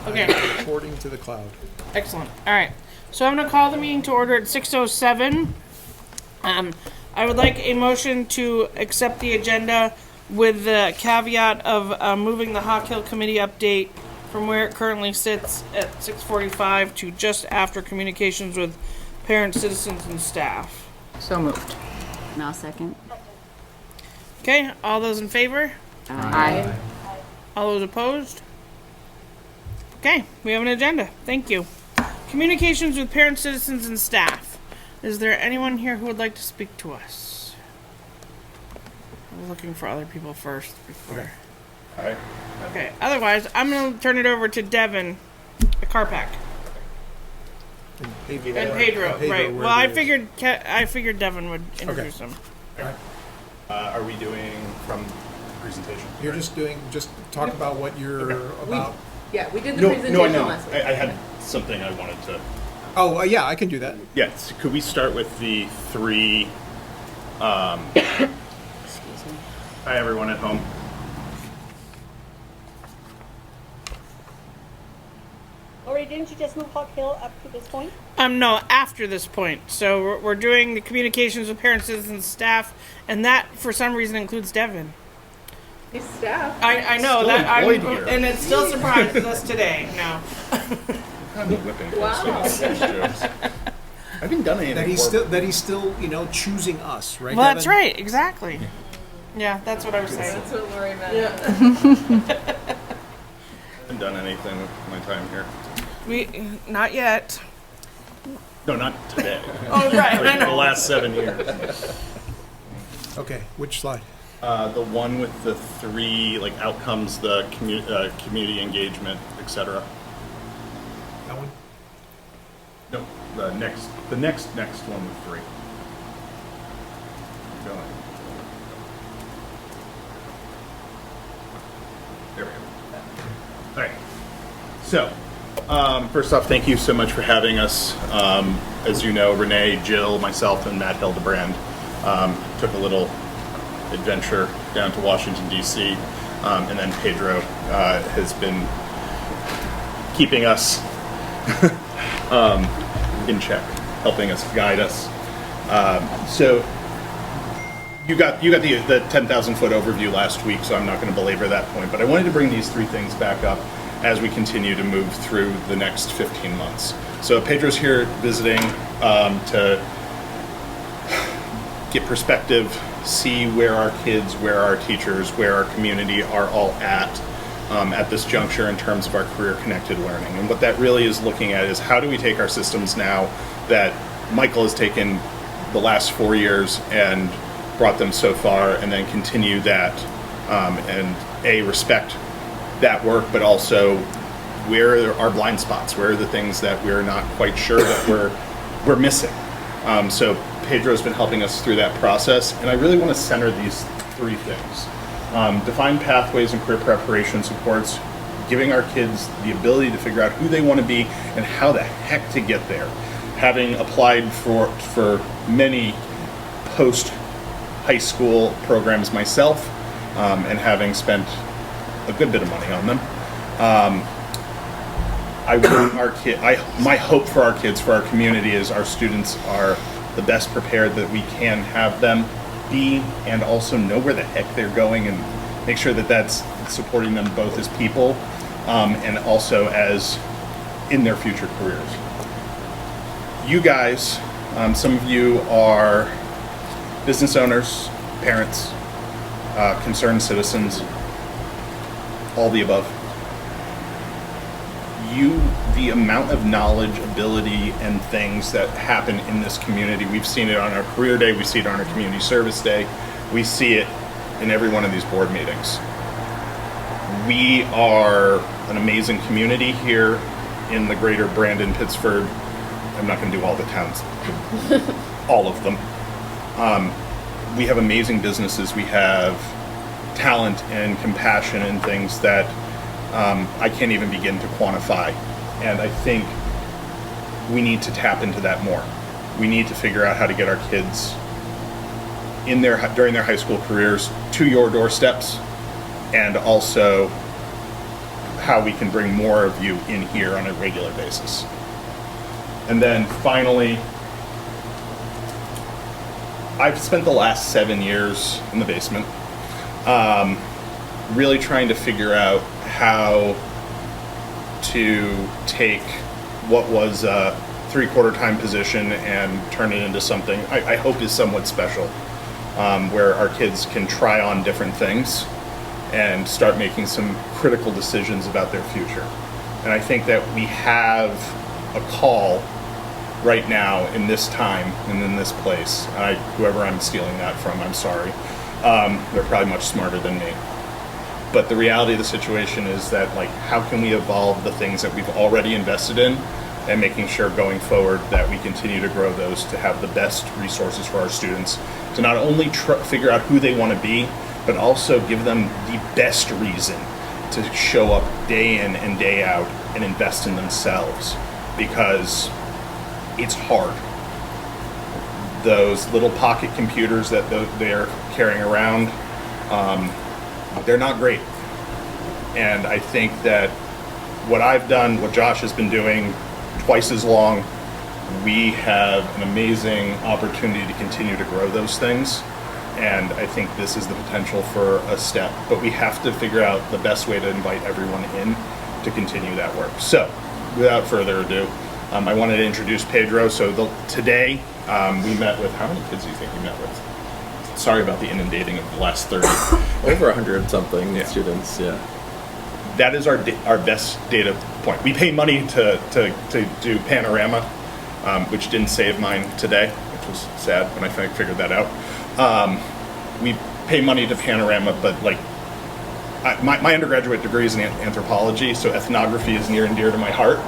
Okay. Reporting to the cloud. Excellent. All right. So I'm going to call the meeting to order at 6:07. I would like a motion to accept the agenda with the caveat of moving the Hawk Hill Committee update from where it currently sits at 6:45 to just after communications with parents, citizens, and staff. So moved. Now second. Okay. All those in favor? Aye. All those opposed? Okay. We have an agenda. Thank you. Communications with parents, citizens, and staff. Is there anyone here who would like to speak to us? I'm looking for other people first before. Alright. Okay. Otherwise, I'm going to turn it over to Devin, the Carpack, and Pedro. Right. Well, I figured Devin would introduce him. Are we doing from presentation? You're just talk about what you're about. We did the presentation I know. last week. I had something I wanted to. Oh, yeah, I can do that. Yes. Could we start with the three? Excuse me. Hi, everyone at home. Lori, didn't you just move Hawk Hill up to this point? No, after this point. So we're doing the communications with parents, citizens, staff, and that for some reason includes Devin. He's staff. I know Still that, employed here. and it still surprises us today. No. I'm whipping. Wow. I haven't done anything. That he's still choosing us, right? Well, that's Devin? right. Exactly. Yeah, that's what I was saying. That's what Lori meant. I haven't done anything with my time here. Not yet. No, not today. Oh, right. I Like the know. last 7 years. Okay, which slide? The one with the three outcomes, the community engagement, etc. That one? No, the next one with three. Keep going. There we go. All right. So, first off, thank you so much for having us. As you know, Renee, Jill, myself, and Matt Hildebrand took a little adventure down to Washington, D.C., and then Pedro has been keeping us in check, helping us, guide us. So you got the 10,000-foot overview last week, so I'm not going to belabor that point, but I wanted to bring these three things back up as we continue to move through the next 15 months. So Pedro's here visiting to get perspective, see where our kids, where our teachers, where our community are all at this juncture in terms of our career-connected learning. And what that really is looking at is how do we take our systems now that Michael has taken the last 4 years and brought them so far, and then continue that and respect that work, but also where are our blind spots, where are the things that we're not quite sure that we're missing. So Pedro's been helping us through that process, and I really want to center these three things. Define pathways and career preparation supports, giving our kids the ability to figure out who they want to be and how the heck to get there. Having applied for many post-high school programs myself, and having spent a good bit of money on them, I want my hope for our kids, for our community, is our students are the best prepared that we can have them be, and also know where the heck they're going, and make sure that that's supporting them both as people and also as in their future careers. You guys, some of you are business owners, parents, concerned citizens, all the above. The amount of knowledge, ability, and things that happen in this community, we've seen it on our career day, we see it on our community service day, we see it in every one of these board meetings. We are an amazing community here in the greater Brandon, Pittsford. I'm not going to do all the towns, all of them. We have amazing businesses. We have talent and compassion and things that I can't even begin to quantify. And I think we need to tap into that more. We need to figure out how to get our kids during their high school careers to your doorsteps, and also how we can bring more of you in here on a regular basis. And then finally, I've spent the last 7 years in the basement, really trying to figure out how to take what was a 3/4 time position and turn it into something I hope is somewhat special, where our kids can try on different things and start making some critical decisions about their future. And I think that we have a call right now in this time and in this place. Whoever I'm stealing that from, I'm sorry. They're probably much smarter than me. But the reality of the situation is that, like, how can we evolve the things that we've already invested in, and making sure going forward that we continue to grow those to have the best resources for our students, to not only figure out who they want to be, but also give them the best reason to show up day in and day out and invest in themselves, because it's hard. Those little pocket computers that they're carrying around, they're not great. And I think that what I've done, what Josh has been doing, twice as long, we have an amazing opportunity to continue to grow those things. And I think this is the potential for a step, but we have to figure out the best way to invite everyone in to continue that work. So, without further ado, I wanted to introduce Pedro. So today we met with, how many kids do you think we met with? Sorry about the inundating of the last 30. Over 100 something Yeah. students, yeah. That is our best data point. We pay money to do Panorama, which didn't save mine today, which was sad when I figured that out. We pay money to Panorama, but like my undergraduate degree is in anthropology, so ethnography is near and dear to my heart.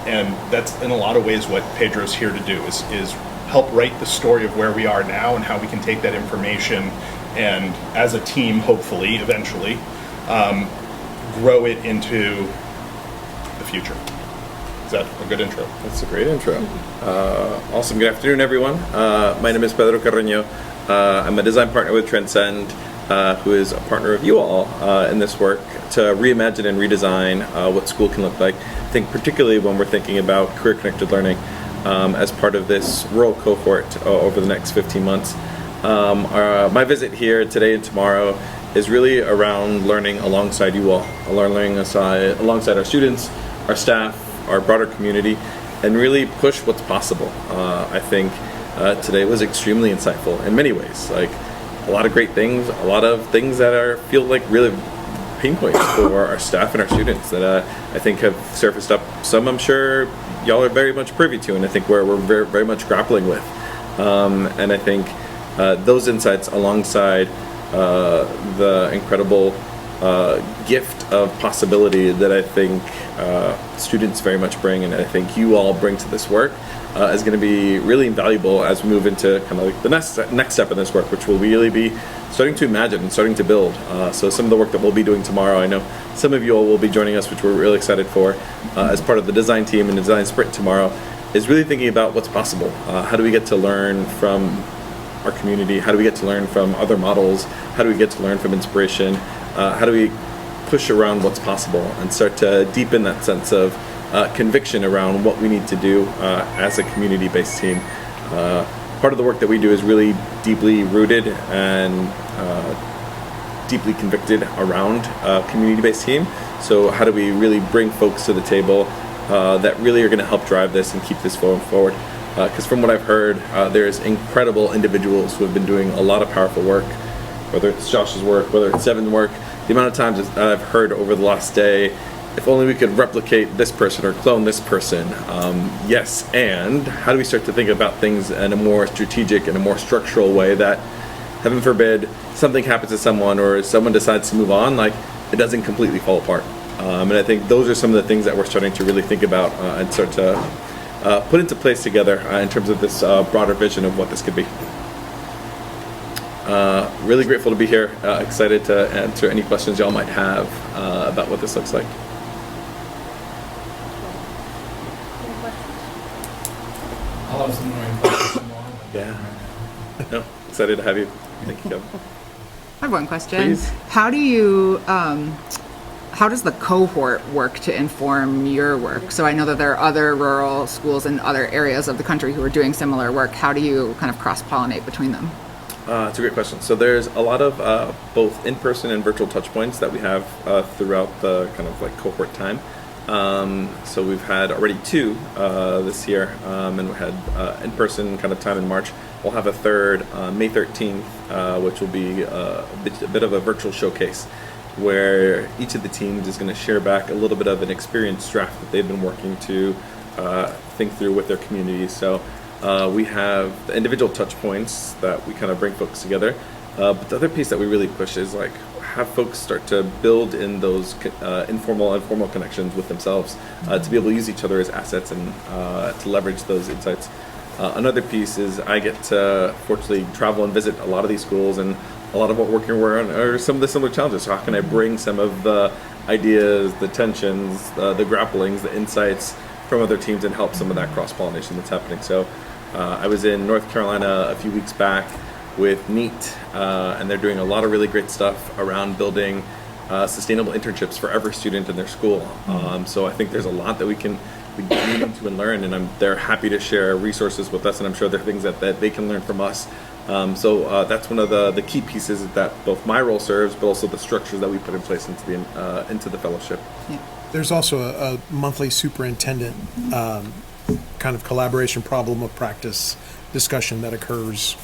And that's in a lot of ways what Pedro's here to do, is help write the story of where we are now and how we can take that information and, as a team, hopefully, eventually, grow it into the future. Is that a good intro? That's a great intro. Awesome. Good afternoon, everyone. My name is Pedro Carreño. I'm a design partner with Transcend, who is a partner of you all in this work to reimagine and redesign what school can look like. I think particularly when we're thinking about career-connected learning as part of this rural cohort over the next 15 months. My visit here today and tomorrow is really around learning alongside you all, learning alongside our students, our staff, our broader community, and really push what's possible. I think today was extremely insightful in many ways. Like, a lot of great things, a lot of things that feel like really pain points for our staff and our students that I think have surfaced up. Some I'm sure y'all are very much privy to, and I think we're very, very much grappling with. And I think those insights, alongside the incredible gift of possibility that I think students very much bring, and I think you all bring to this work, is going to be really invaluable as we move into kind of like the next step in this work, which will really be starting to imagine and starting to build. So some of the work that we'll be doing tomorrow, I know some of you all will be joining us, which we're really excited for, as part of the design team and the design sprint tomorrow, is really thinking about what's possible. How do we get to learn from our community? How do we get to learn from other models? How do we get to learn from inspiration? How do we push around what's possible and start to deepen that sense of conviction around what we need to do as a community-based team? Part of the work that we do is really deeply rooted and deeply convicted around a community-based team. So how do we really bring folks to the table that really are going to help drive this and keep this going forward? Because from what I've heard, there's incredible individuals who have been doing a lot of powerful work, whether it's Josh's work, whether it's Seven's work. The amount of times that I've heard over the last day, if only we could replicate this person or clone this person. Yes, and how do we start to think about things in a more strategic and a more structural way that, heaven forbid, something happens to someone or someone decides to move on, like, it doesn't completely fall apart. And I think those are some of the things that we're starting to really think about and start to put into place together in terms of this broader vision of what this could be. Really grateful to be here. Excited to answer any questions y'all might have about what this looks like. I'll have some more questions tomorrow. Yeah. No, excited to have you. Thank you, Kevin. I have one question. Please. How do you how does the cohort work to inform your work? So I know that there are other rural schools in other areas of the country who are doing similar work. How do you kind of cross-pollinate between them? It's a great question. So there's a lot of both in-person and virtual touch points that we have throughout the kind of like cohort time. So we've had already 2 this year, and we had in-person kind of time in March. We'll have a third May 13th, which will be a bit of a virtual showcase where each of the teams is going to share back a little bit of an experience draft that they've been working to think through with their communities. So we have the individual touch points that we kind of bring folks together. But the other piece that we really push is like have folks start to build in those informal and formal connections with themselves to be able to use each other as assets and to leverage those insights. Another piece is I get to fortunately travel and visit a lot of these schools, and a lot of what we're on are some of the similar challenges. So how can I bring some of the ideas, the tensions, the grapplings, the insights from other teams and help some of that cross-pollination that's happening. So I was in North Carolina a few weeks back with NEAT, and they're doing a lot of really great stuff around building sustainable internships for every student in their school. So I think there's a lot that we can lean into and learn, and they're happy to share resources with us, and I'm sure there are things that they can learn from us. So that's one of the key pieces that both my role serves, but also the structures that we put in place into the fellowship. Yeah. There's also a monthly superintendent kind of collaboration problem of practice discussion that occurs,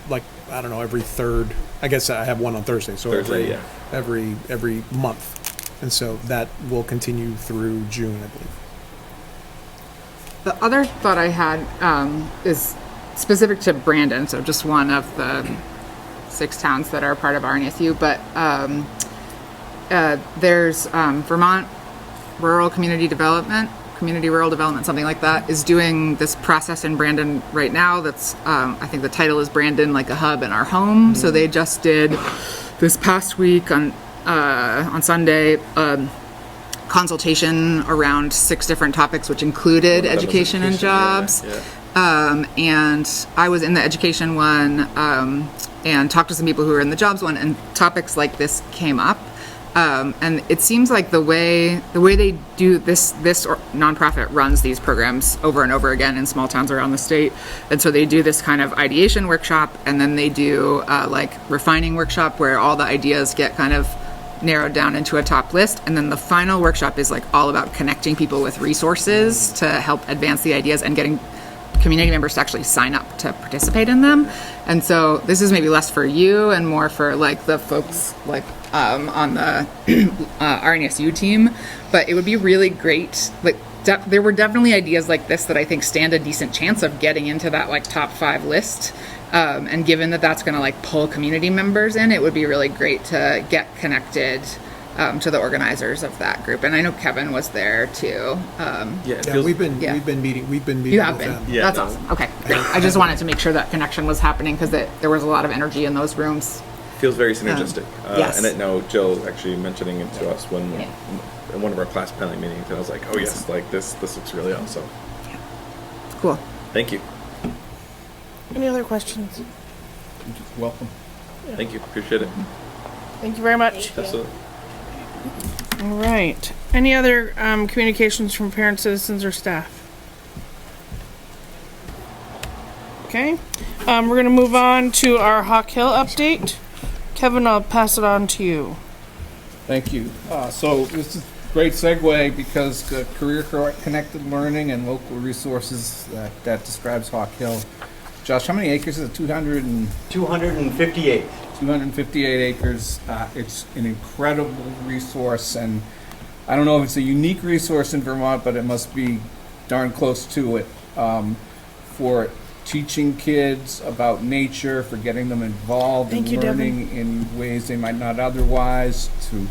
like, I don't know, every third. I guess I have one on Thursday, so every month. And so that will continue through June, I believe. The other thought I had is specific to Brandon, so just one of the 6 towns that are part of RNSU, but there's Vermont Rural Community Rural Development, something like that, is doing this process in Brandon right now that's, I think the title is Brandon Like a Hub in Our Home. So they just did this past week on Sunday, consultation around 6 different topics, which included education and jobs. And I was in the education one and talked to some people who were in the jobs one, and topics like this came up. And it seems like the way they do this nonprofit runs these programs over and over again in small towns around the state. And so they do this kind of ideation workshop, and then they do like refining workshop where all the ideas get kind of narrowed down into a top list. And then the final workshop is like all about connecting people with resources to help advance the ideas and getting community members to actually sign up to participate in them. And so this is maybe less for you and more for like the folks like on the RNSU team, but it would be really great. Like there were definitely ideas like this that I think stand a decent chance of getting into that like top 5 list. And given that that's going to like pull community members in, it would be really great to get connected to the organizers of that group. And I know Kevin was there too. We've been meeting. You have with been. them. Yeah, That's no. awesome. Okay, great. I just wanted to make sure that connection was happening because there was a lot of energy in those rooms. Feels very synergistic. Yes. And I know Jill actually mentioning it to us in one of our class planning meetings, and I was like, oh yes, like this looks really awesome. Cool. Thank you. Any other questions? Welcome. Thank you. Appreciate it. Thank you very much. Absolutely. All right. Any other communications from parents, citizens, or staff? Okay. We're going to move on to our Hawk Hill update. Kevin, I'll pass it on to you. Thank you. So this is a great segue because career connected learning and local resources that describes Hawk Hill. Josh, how many acres is it? 258. 258 acres. It's an incredible resource, and I don't know if it's a unique resource in Vermont, but it must be darn close to it for teaching kids about nature, for getting them involved in learning in ways they might not otherwise, to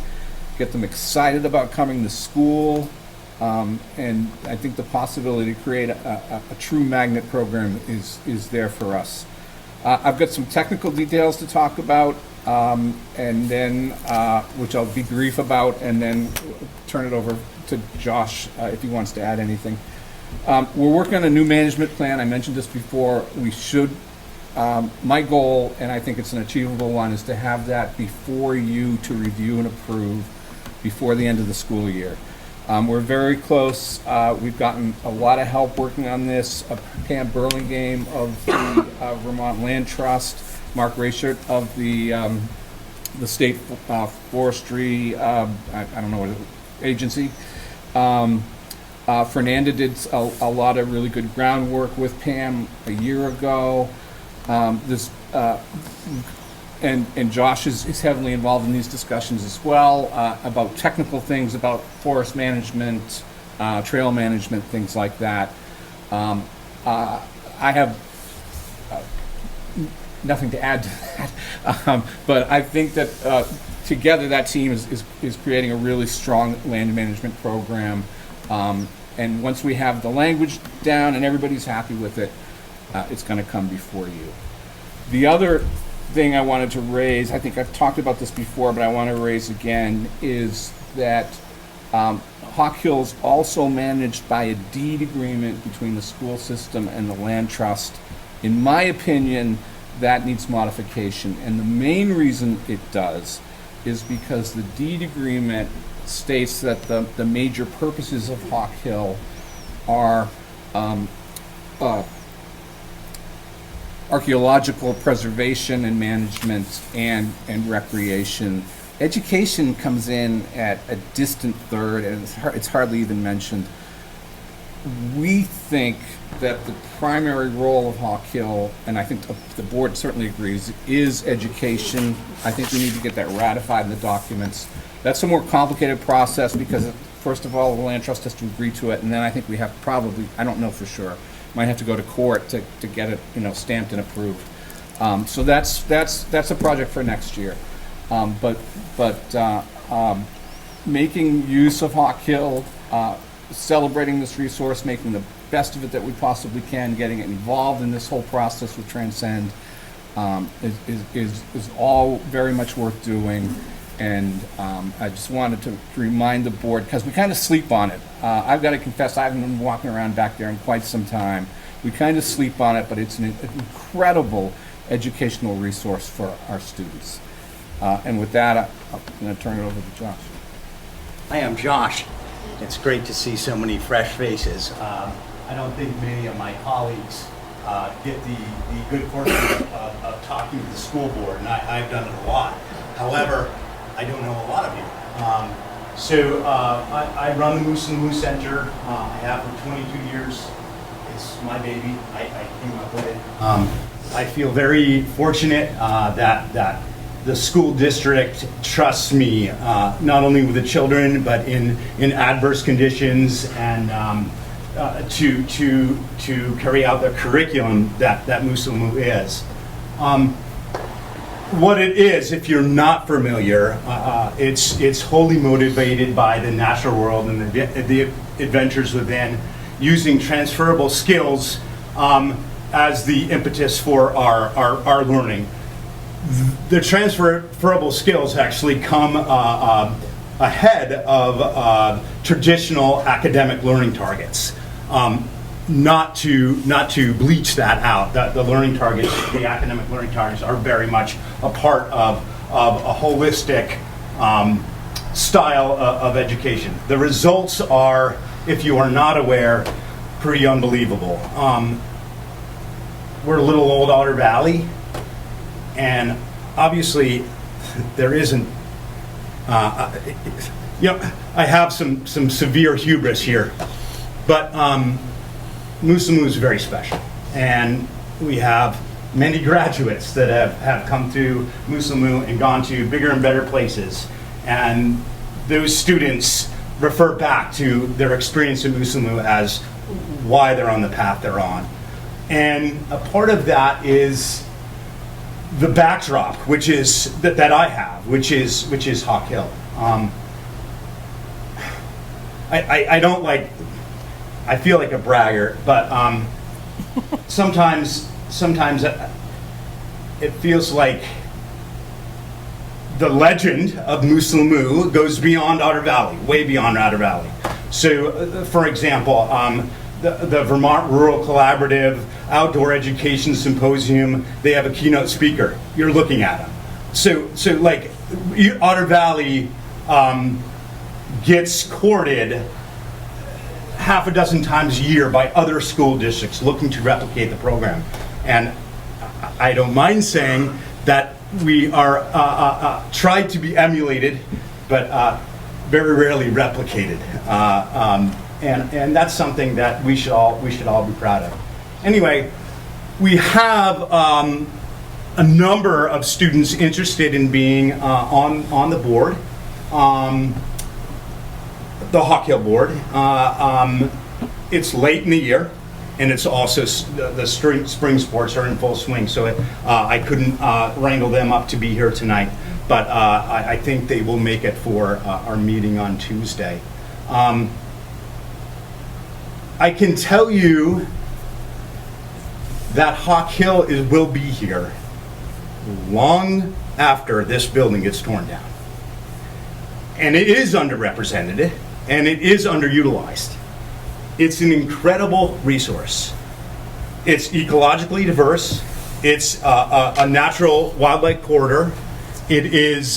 get them excited about coming to school. And I think the possibility to create a true magnet program is there for us. I've got some technical details to talk about, and then which I'll be brief about, and then turn it over to Josh if he wants to add anything. We're working on a new management plan. I mentioned this before. We should. My goal, and I think it's an achievable one, is to have that before you to review and approve before the end of the school year. We're very close. We've gotten a lot of help working on this. Pam Burlingame of the Vermont Land Trust, Mark Reichert of the state forestry, I don't know what agency. Fernanda did a lot of really good groundwork with Pam a year ago. And Josh is heavily involved in these discussions as well, about technical things, about forest management, trail management, things like that. I have nothing to add to that, but I think that together that team is creating a really strong land management program. And once we have the language down and everybody's happy with it, it's going to come before you. The other thing I wanted to raise, I think I've talked about this before, but I want to raise again, is that Hawk Hill is also managed by a deed agreement between the school system and the land trust. In my opinion, that needs modification, and the main reason it does is because the deed agreement states that the major purposes of Hawk Hill are archaeological preservation and management and recreation. Education comes in at a distant third, and it's hardly even mentioned. We think that the primary role of Hawk Hill, and I think the board certainly agrees, is education. I think we need to get that ratified in the documents. That's a more complicated process because, first of all, the land trust has to agree to it, and then I think we have probably, I don't know for sure, might have to go to court to get it, stamped and approved. So that's a project for next year. But making use of Hawk Hill, celebrating this resource, making the best of it that we possibly can, getting it involved in this whole process with Transcend is all very much worth doing. And I just wanted to remind the board, because we kind of sleep on it. I've got to confess, I haven't been walking around back there in quite some time. We kind of sleep on it, but it's an incredible educational resource for our students. And with that, I'm going to turn it over to Josh. Hi, I'm Josh. It's great to see so many fresh faces. I don't think many of my colleagues get the good fortune of talking to the school board, and I've done it a lot. However, I don't know a lot of you. So I run the Moosaloo Center. I have for 22 years. It's my baby. I came up with it. I feel very fortunate that the school district trusts me, not only with the children, but in adverse conditions, and to carry out the curriculum that Moosaloo is. What it is, if you're not familiar, it's wholly motivated by the natural world and the adventures within, using transferable skills as the impetus for our learning. The transferable skills actually come ahead of traditional academic learning targets. Not to bleach that out. The learning targets, the academic learning targets, are very much a part of a holistic style of education. The results are, if you are not aware, pretty unbelievable. We're a little old Otter Valley, and obviously there isn't. I have some severe hubris here, but. Moosaloo is very special, and we have many graduates that have come to Moosaloo and gone to bigger and better places, and those students refer back to their experience in Moosaloo as why they're on the path they're on. And a part of that is the backdrop, which is that I have, which is Hawk Hill. I don't like. I feel like a braggart, but sometimes it feels like the legend of Moosaloo goes beyond Otter Valley, way beyond Otter Valley. So, for example, the Vermont Rural Collaborative Outdoor Education Symposium, they have a keynote speaker. You're looking at him. So like Otter Valley gets courted half a dozen times a year by other school districts looking to replicate the program. And I don't mind saying that we are tried to be emulated, but very rarely replicated. And that's something that we should all be proud of. Anyway, we have a number of students interested in being on the board, the Hawk Hill board. It's late in the year, and it's also the spring sports are in full swing, so I couldn't wrangle them up to be here tonight, but I think they will make it for our meeting on Tuesday. I can tell you that Hawk Hill will be here long after this building gets torn down. And it is underrepresented, and it is underutilized. It's an incredible resource. It's ecologically diverse. It's a natural wildlife corridor. It is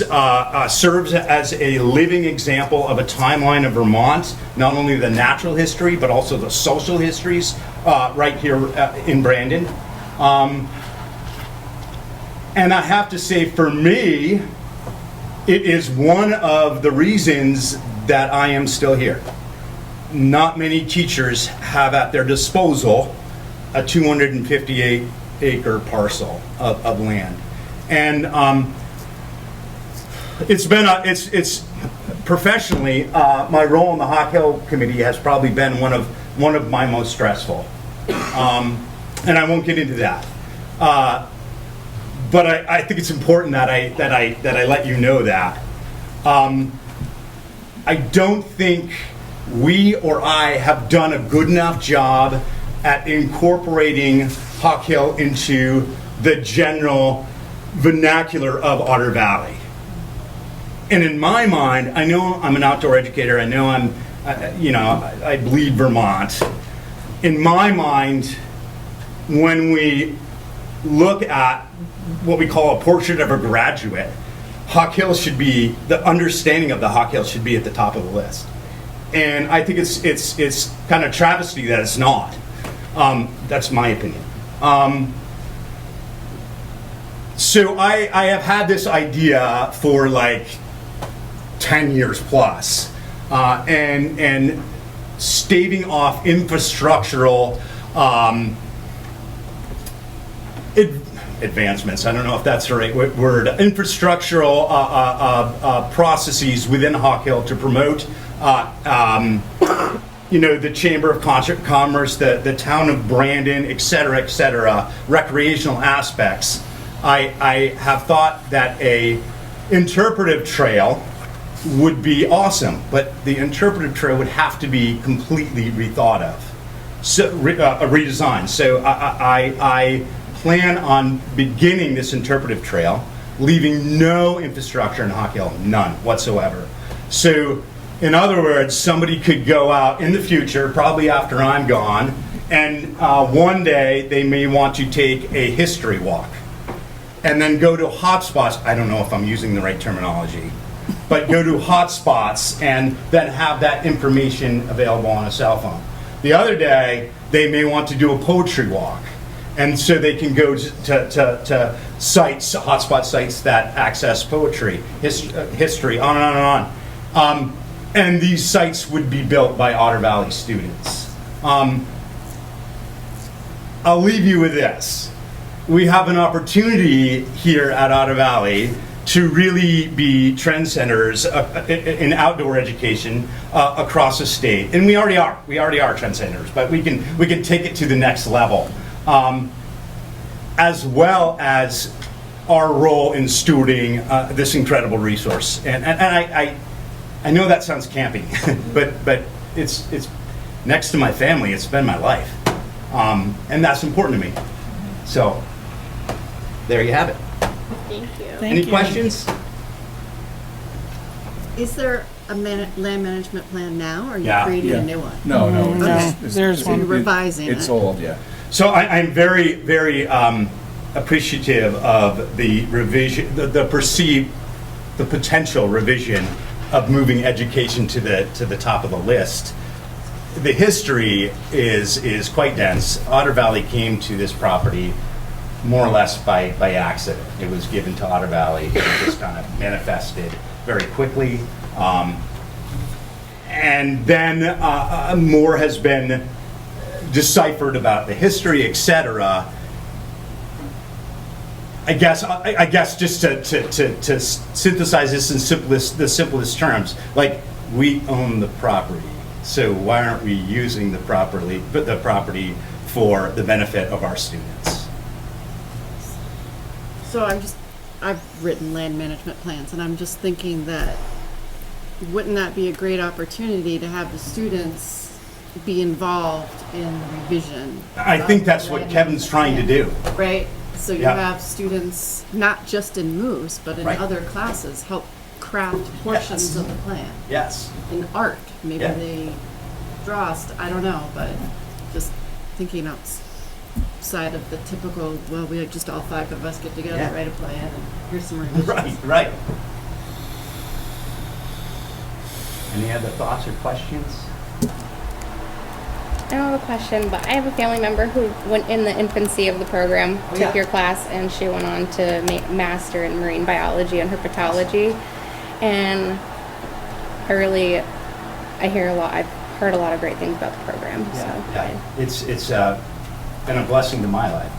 serves as a living example of a timeline of Vermont, not only the natural history, but also the social histories right here in Brandon. And I have to say, for me, it is one of the reasons that I am still here. Not many teachers have at their disposal a 258-acre parcel of land. And it's professionally, my role in the Hawk Hill Committee has probably been one of my most stressful. And I won't get into that. But I think it's important that I let you know that. I don't think we or I have done a good enough job at incorporating Hawk Hill into the general vernacular of Otter Valley. And in my mind, I know I'm an outdoor educator. I know I bleed Vermont. In my mind, when we look at what we call a portrait of a graduate, Hawk Hill should be, the understanding of the Hawk Hill should be at the top of the list. And I think it's kind of travesty that it's not. That's my opinion. So I have had this idea for like 10 years plus, and staving off infrastructural advancements, I don't know if that's the right word, infrastructural processes within Hawk Hill to promote the Chamber of Commerce, the town of Brandon, et cetera, recreational aspects. I have thought that a interpretive trail would be awesome, but the interpretive trail would have to be completely rethought of, so redesigned. So I plan on beginning this interpretive trail, leaving no infrastructure in Hawk Hill, none whatsoever. So, in other words, somebody could go out in the future, probably after I'm gone, and one day they may want to take a history walk, and then go to hotspots. I don't know if I'm using the right terminology, but go to hotspots and then have that information available on a cell phone. The other day, they may want to do a poetry walk. And so they can go to sites, hotspot sites that access poetry, history, on and on and on. And these sites would be built by Otter Valley students. I'll leave you with this. We have an opportunity here at Otter Valley to really be trendsetters in outdoor education across the state. And we already are. We already are trendsetters, but we can take it to the next level. As well as our role in stewarding this incredible resource. And I know that sounds campy, but it's next to my family. It's been my life, and that's important to me. So there you have it. Thank you. Any questions? Is there a land management plan now, or are you Yeah. creating Yeah. a new one? No, Okay. There's So you're one. revising It's it. old, yeah. So I'm very, very appreciative of the revision, the potential revision of moving education to the top of the list. The history is quite dense. Otter Valley came to this property more or less by accident. It was given to Otter Valley. It just kind of manifested very quickly. And then more has been deciphered about the history, etc. I guess just to synthesize this in the simplest terms, like, we own the property, so why aren't we using the property for the benefit of our students? So I've written land management plans, and I'm just thinking that wouldn't that be a great opportunity to have the students be involved in the revision? I think that's what Kevin's trying to do. Right? So you Yeah. have students, not just in MOVUHS, but in Right. other classes, help craft portions of the plan. Yes. In art, maybe Yeah. they draw, I don't know, but just thinking outside of the typical, well, we just all five of us get together, Yeah. write a plan, and here's some revisions. Right. Any other thoughts or questions? I don't have a question, but I have a family member who went in the infancy of the program, took your class, and she went on to master in marine biology and herpetology. And I've heard a lot of great things about the program. Yeah. It's been a blessing to my life.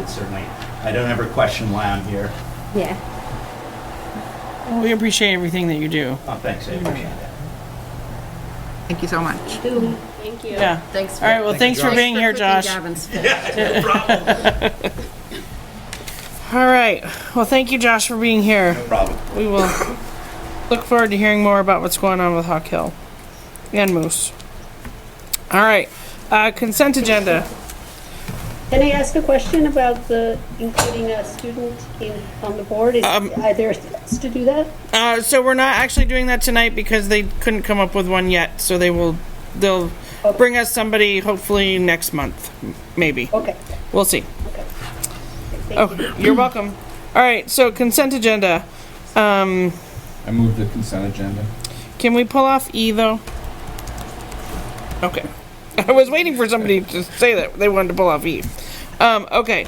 Certainly, I don't ever question why I'm here. Yeah. Well, we appreciate everything that you do. Oh, thanks, I appreciate that. Thank you so much. Thank you. Yeah. Thanks. All right. Well, thanks for being here, Josh. No problem. All right. Well, thank you, Josh, for being here. No problem. We will look forward to hearing more about what's going on with Hawk Hill and Moose. All right. Consent agenda. Can I ask a question about including a student on the board? Are there steps to do that? So we're not actually doing that tonight because they couldn't come up with one yet. So they'll bring us somebody hopefully next month, maybe. Okay. We'll see. Okay. Thank you. You're welcome. All right. So consent agenda. I move the consent agenda. Can we pull off E though? Okay. I was waiting for somebody to say that they wanted to pull off E. Okay.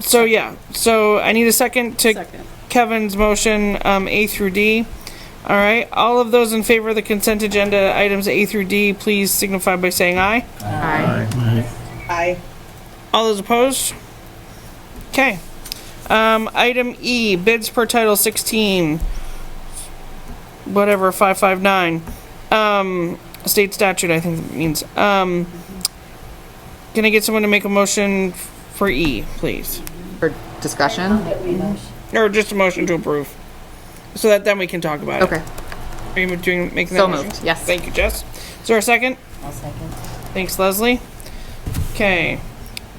So yeah. So I need a second to Kevin's motion, A through D. All right. All of those in favor of the consent agenda items A through D, please signify by saying aye. Aye. All those opposed? Okay. Item E, bids per Title 16. Whatever, 559. State statute, I think it means. Can I get someone to make a motion for E, please? For discussion? Or just a motion to approve? So that then we can talk about Okay. it. Are you making that So motion? moved, yes. Thank you, Jess. Is there a second? I'll second. Thanks, Leslie. Okay.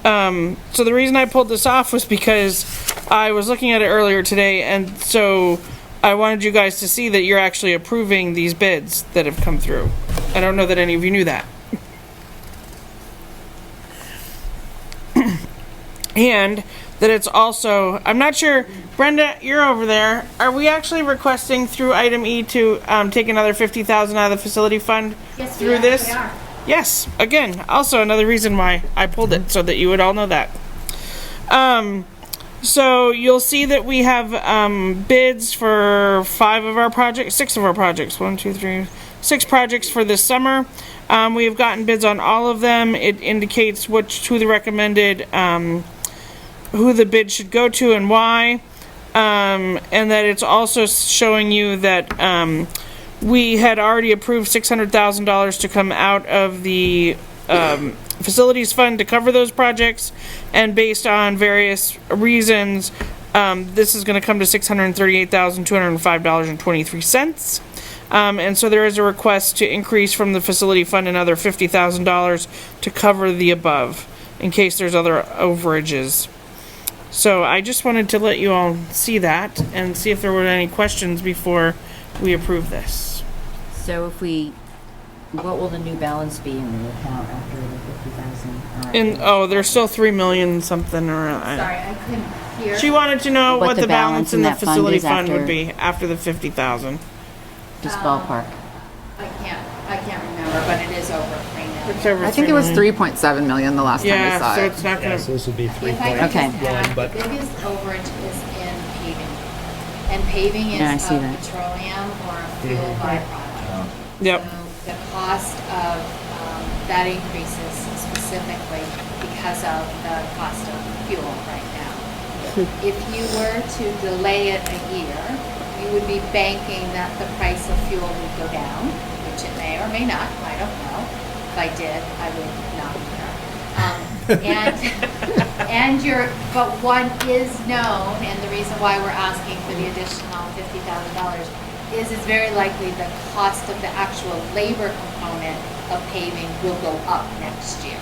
So the reason I pulled this off was because I was looking at it earlier today, and so I wanted you guys to see that you're actually approving these bids that have come through. I don't know that any of you knew that. And that it's also, I'm not sure, Brenda, you're over there. Are we actually requesting through item E to take another $50,000 out of the facility fund through this? We are. Yes, again, also another reason why I pulled it, so that you would all know that. So you'll see that we have bids for 6 of our projects. 6 projects for this summer. We have gotten bids on all of them. It indicates who the recommended, who the bid should go to and why. And that it's also showing you that we had already approved $600,000 to come out of the facilities fund to cover those projects, and based on various reasons, this is going to come to $638,205.23. And so there is a request to increase from the facility fund another $50,000 to cover the above, in case there's other overages. So I just wanted to let you all see that and see if there were any questions before we approve this. So what will the new balance be in the account after the 50,000? And there's still 3 million something, or Sorry, I couldn't hear. she wanted to know what the balance in the that fund facility is fund would after- be after the 50,000. Just ballpark. I can't remember, but it is over 3 million. It's over I think it was 3.7 million the last time we Yeah, saw so it. it's not Yeah, gonna, so this would be If I could Okay. just add, but- the biggest overage is in paving. And paving Yeah, I is see a that. petroleum or a fuel byproduct. yep. So the cost of that increases specifically because of the cost of fuel right now. If you were to delay it a year, you would be banking that the price of fuel would go down, which it may or may not, I don't know. If I did, I would not be there. But one is known, and the reason why we're asking for the additional $50,000 is it's very likely the cost of the actual labor component of paving will go up next year.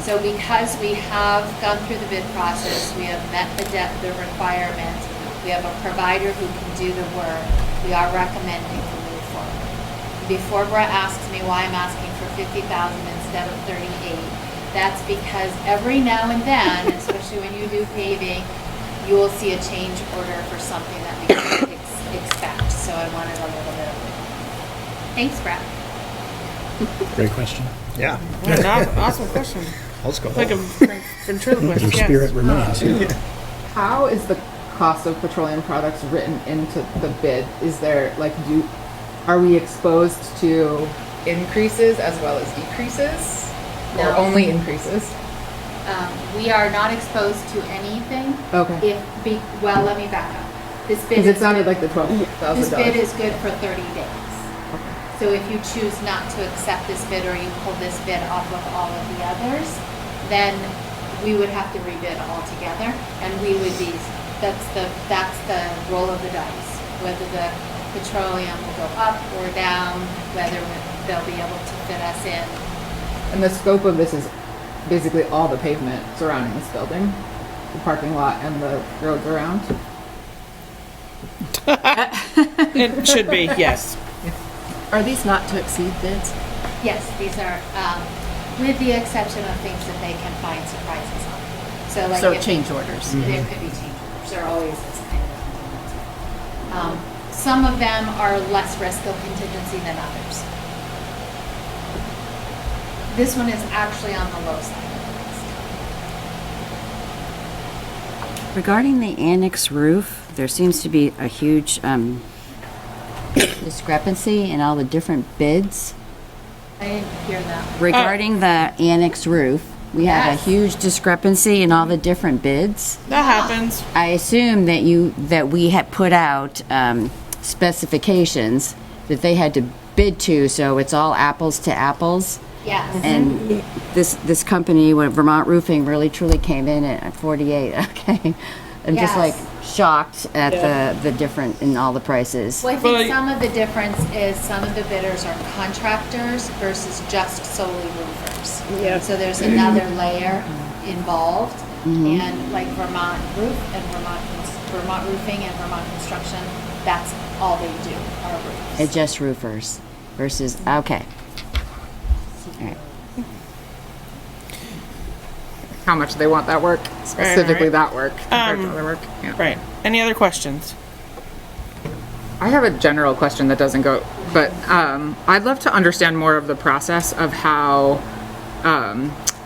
So because we have gone through the bid process, we have met the requirements, we have a provider who can do the work, we are recommending to move forward. Before Brett asks me why I'm asking for 50,000 instead of 38, that's because every now and then, especially when you do paving, you will see a change order for something that we can't expect. So I wanted a little bit of it. Thanks, Brett. Great question. Yeah. Awesome question. Let's go. Like a ventriloquist, Your yes. spirit remains. How is the cost of petroleum products written into the bid? Is there, like, are we exposed to increases as well as decreases? Or No. only increases? We are not exposed to anything. Okay. Well, let me back up. This bid Because it is sounded good- like the $12,000. This bid is good for 30 days. So if you choose not to accept this bid or you pull this bid off of all of the others, then we would have to rebid altogether, and we would be, that's the roll of the dice, whether the petroleum will go up or down, whether they'll be able to fit us in. And the scope of this is basically all the pavement surrounding this building, the parking lot and the roads around. It should be, yes. Are these not to exceed bids? Yes, these are, with the exception of things that they can find surprises on. So like So if- change orders. There could be change orders. There always is kind of contingency. Some of them are less risk of contingency than others. This one is actually on the low side of the list. Regarding the annex roof, there seems to be a huge discrepancy in all the different bids. I didn't hear that. Regarding the annex roof, we have a Yes. huge discrepancy in all the different bids. That happens. I assume that we had put out specifications that they had to bid to, so it's all apples to apples. Yes. And this company, Vermont Roofing, really truly came in at 48. Okay, I'm just Yes. like shocked at the different in all the prices. Well, I think some of the difference is some of the bidders are contractors versus just solely roofers. Yeah. So there's another layer involved, and like Vermont Roof and Vermont Roofing and Vermont Construction, that's all they do are roofs. It's just roofers versus okay. All right. How much they want that work, specifically right. that work compared to other work. Yeah. Right. Any other questions? I have a general question that doesn't go, but I'd love to understand more of the process of how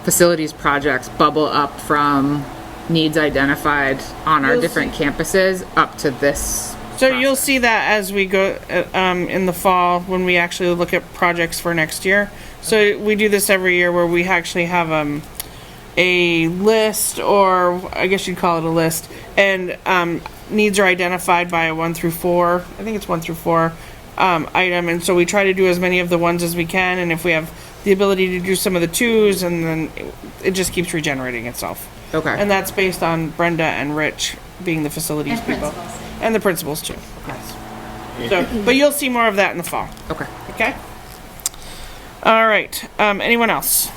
facilities projects bubble up from needs identified on our different campuses up to this. So you'll see that as we go in the fall when we actually look at projects for next year. So we do this every year where we actually have a list, or I guess you'd call it a list, and needs are identified by a 1 through 4. I think it's 1 through 4 item, and so we try to do as many of the ones as we can. And if we have the ability to do some of the 2s, and then it just keeps regenerating itself. Okay. And that's based on Brenda and Rich being the facilities And people. principals. And the principals too. Yes. So, but you'll see more of that in the fall. Okay. Okay? All right. Anyone else?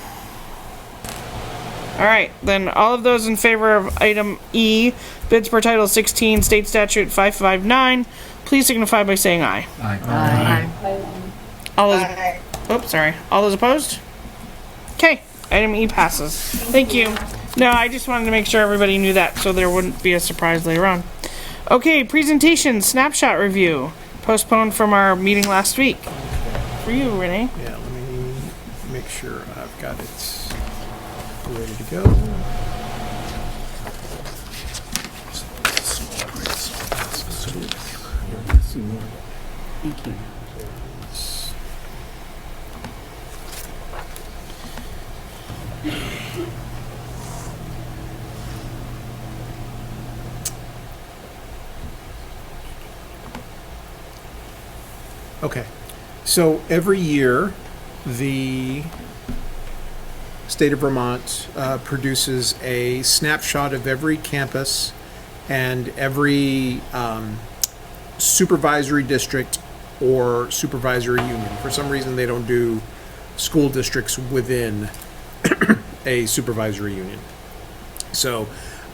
All right. Then all of those in favor of item E, bids per Title 16, State Statute 559, please signify by saying aye. All those. Oops, sorry. All those opposed? Okay. Item E passes. Thank you. No, I just wanted to make sure everybody knew that so there wouldn't be a surprise later on. Okay, presentation, snapshot review. postponed from our meeting last week. For you, Renee. Yeah, let me make sure I've got it ready to go. Thank you. Okay, so every year, the state of Vermont produces a snapshot of every campus and every supervisory district or supervisory union. For some reason, they don't do school districts within a supervisory union. So,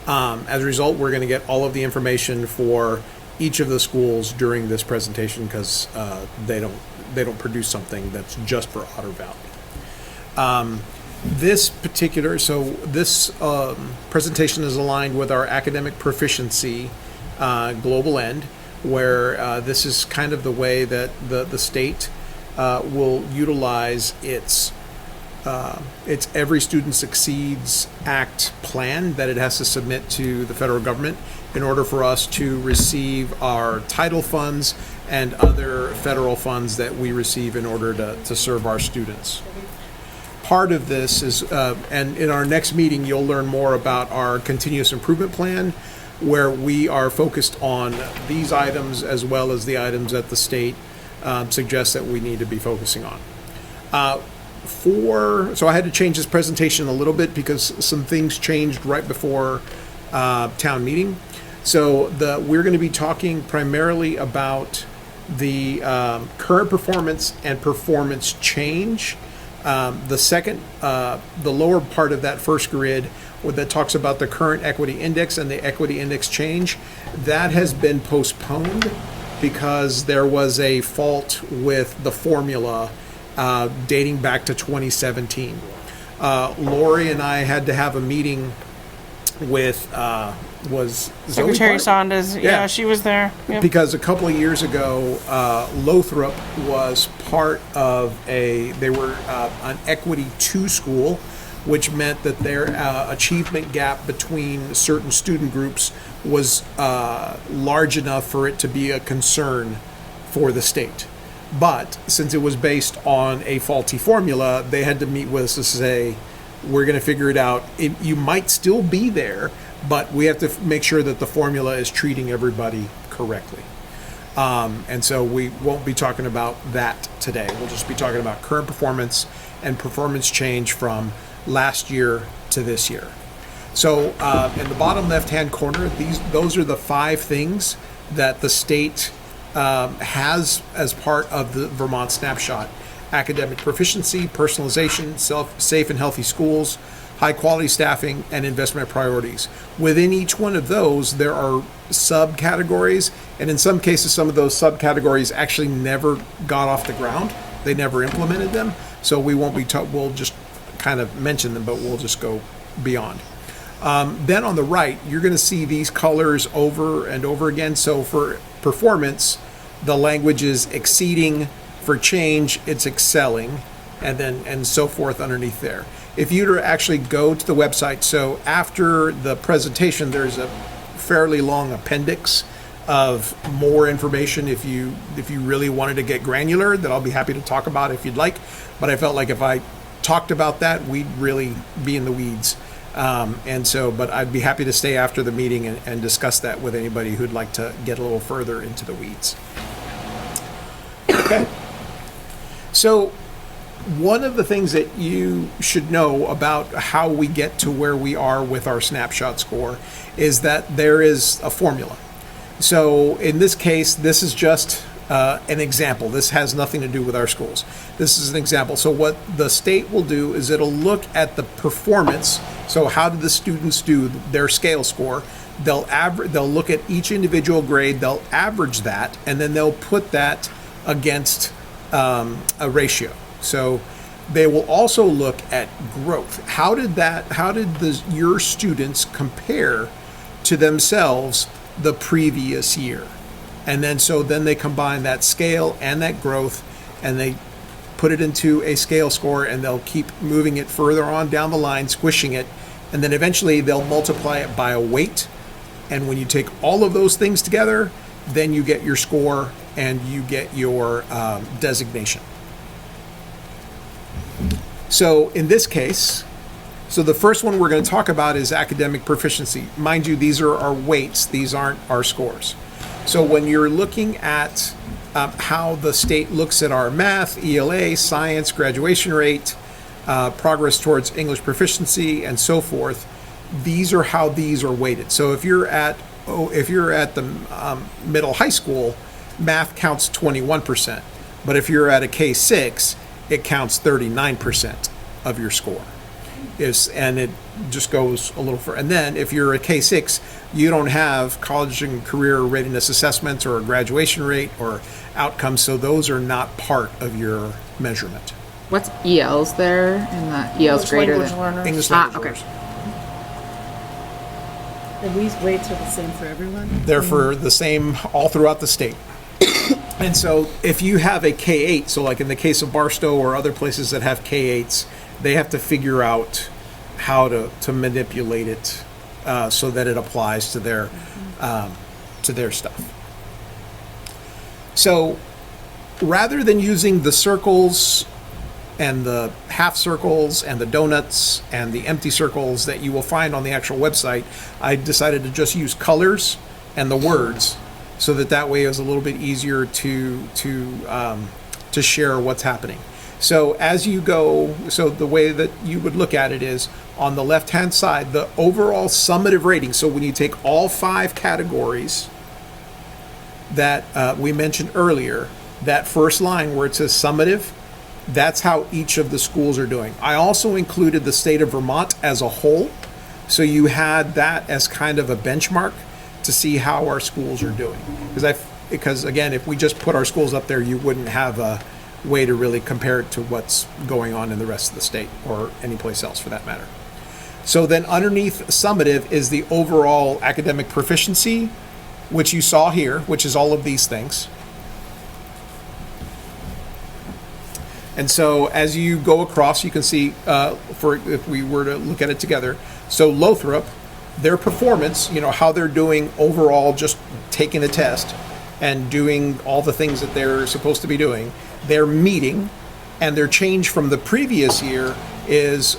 as a result, we're going to get all of the information for each of the schools during this presentation because they don't produce something that's just for Otter Valley. This presentation is aligned with our academic proficiency global end, where this is kind of the way that the state will utilize its Every Student Succeeds Act plan that it has to submit to the federal government in order for us to receive our title funds and other federal funds that we receive in order to serve our students. Part of this is, and in our next meeting, you'll learn more about our continuous improvement plan, where we are focused on these items as well as the items that the state suggests that we need to be focusing on. So I had to change this presentation a little bit because some things changed right before town meeting. So we're going to be talking primarily about the current performance and performance change. The second, the lower part of that first grid that talks about the current equity index and the equity index change, that has been postponed because there was a fault with the formula dating back to 2017. Lori and I had to have a meeting with was Zoe Secretary part? Saunders. Yeah, she was there. Yep. Because a couple of years ago, Lothrop was part of they were an Equity 2 school, which meant that their achievement gap between certain student groups was large enough for it to be a concern for the state. But since it was based on a faulty formula, they had to meet with us to say, we're going to figure it out. You might still be there, but we have to make sure that the formula is treating everybody correctly. And so we won't be talking about that today. We'll just be talking about current performance and performance change from last year to this year. So in the bottom left-hand corner, those are the 5 things that the state has as part of the Vermont Snapshot: academic proficiency, personalization, safe and healthy schools, high quality staffing, and investment priorities. Within each one of those, there are subcategories, and in some cases, some of those subcategories actually never got off the ground. They never implemented them, so we won't be. We'll just kind of mention them, but we'll just go beyond. Then on the right, you're going to see these colors over and over again. So for performance, the language is exceeding. For change, it's excelling, and so forth underneath there. If you were to actually go to the website, so after the presentation, there's a fairly long appendix of more information if you really wanted to get granular, that I'll be happy to talk about if you'd like. But I felt like if I talked about that, we'd really be in the weeds. But I'd be happy to stay after the meeting and discuss that with anybody who'd like to get a little further into the weeds. Okay. So one of the things that you should know about how we get to where we are with our snapshot score is that there is a formula. So in this case, this is just an example. This has nothing to do with our schools. This is an example. So what the state will do is it'll look at the performance. So how did the students do their scale score? They'll look at each individual grade, they'll average that, and then they'll put that against a ratio. So they will also look at growth. How did your students compare to themselves the previous year? And then they combine that scale and that growth, and they put it into a scale score, and they'll keep moving it further on down the line, squishing it, and then eventually they'll multiply it by a weight. And when you take all of those things together, then you get your score and you get your designation. So in this case, the first one we're going to talk about is academic proficiency. Mind you, these are our weights. These aren't our scores. So when you're looking at how the state looks at our math, ELA, science, graduation rate, progress towards English proficiency, and so forth, these are how these are weighted. So if you're at the middle high school, math counts 21%. But if you're at a K6, it counts 39% of your score. And it just goes a little further. And then if you're a K6, you don't have college and career readiness assessments or a graduation rate or outcomes, so those are not part of your measurement. What's ELs there? And the ELs greater than English language okay. learners. And these weights are the same for everyone? They're for the same all throughout the state. And so if you have a K8, so like in the case of Barstow or other places that have K8s, they have to figure out how to manipulate it so that it applies to their stuff. So rather than using the circles and the half circles and the donuts and the empty circles that you will find on the actual website, I decided to just use colors and the words, so that way it was a little bit easier to share what's happening. So as you go, so the way that you would look at it is on the left-hand side, the overall summative rating. So when you take all 5 categories that we mentioned earlier, that first line where it says summative, that's how each of the schools are doing. I also included the state of Vermont as a whole, so you had that as kind of a benchmark to see how our schools are doing. Because again, if we just put our schools up there, you wouldn't have a way to really compare it to what's going on in the rest of the state or any place else for that matter. So then underneath summative is the overall academic proficiency, which you saw here, which is all of these things. And so as you go across, you can see, if we were to look at it together, so Lothrop, their performance, how they're doing overall, just taking the test and doing all the things that they're supposed to be doing, they're meeting, and their change from the previous year is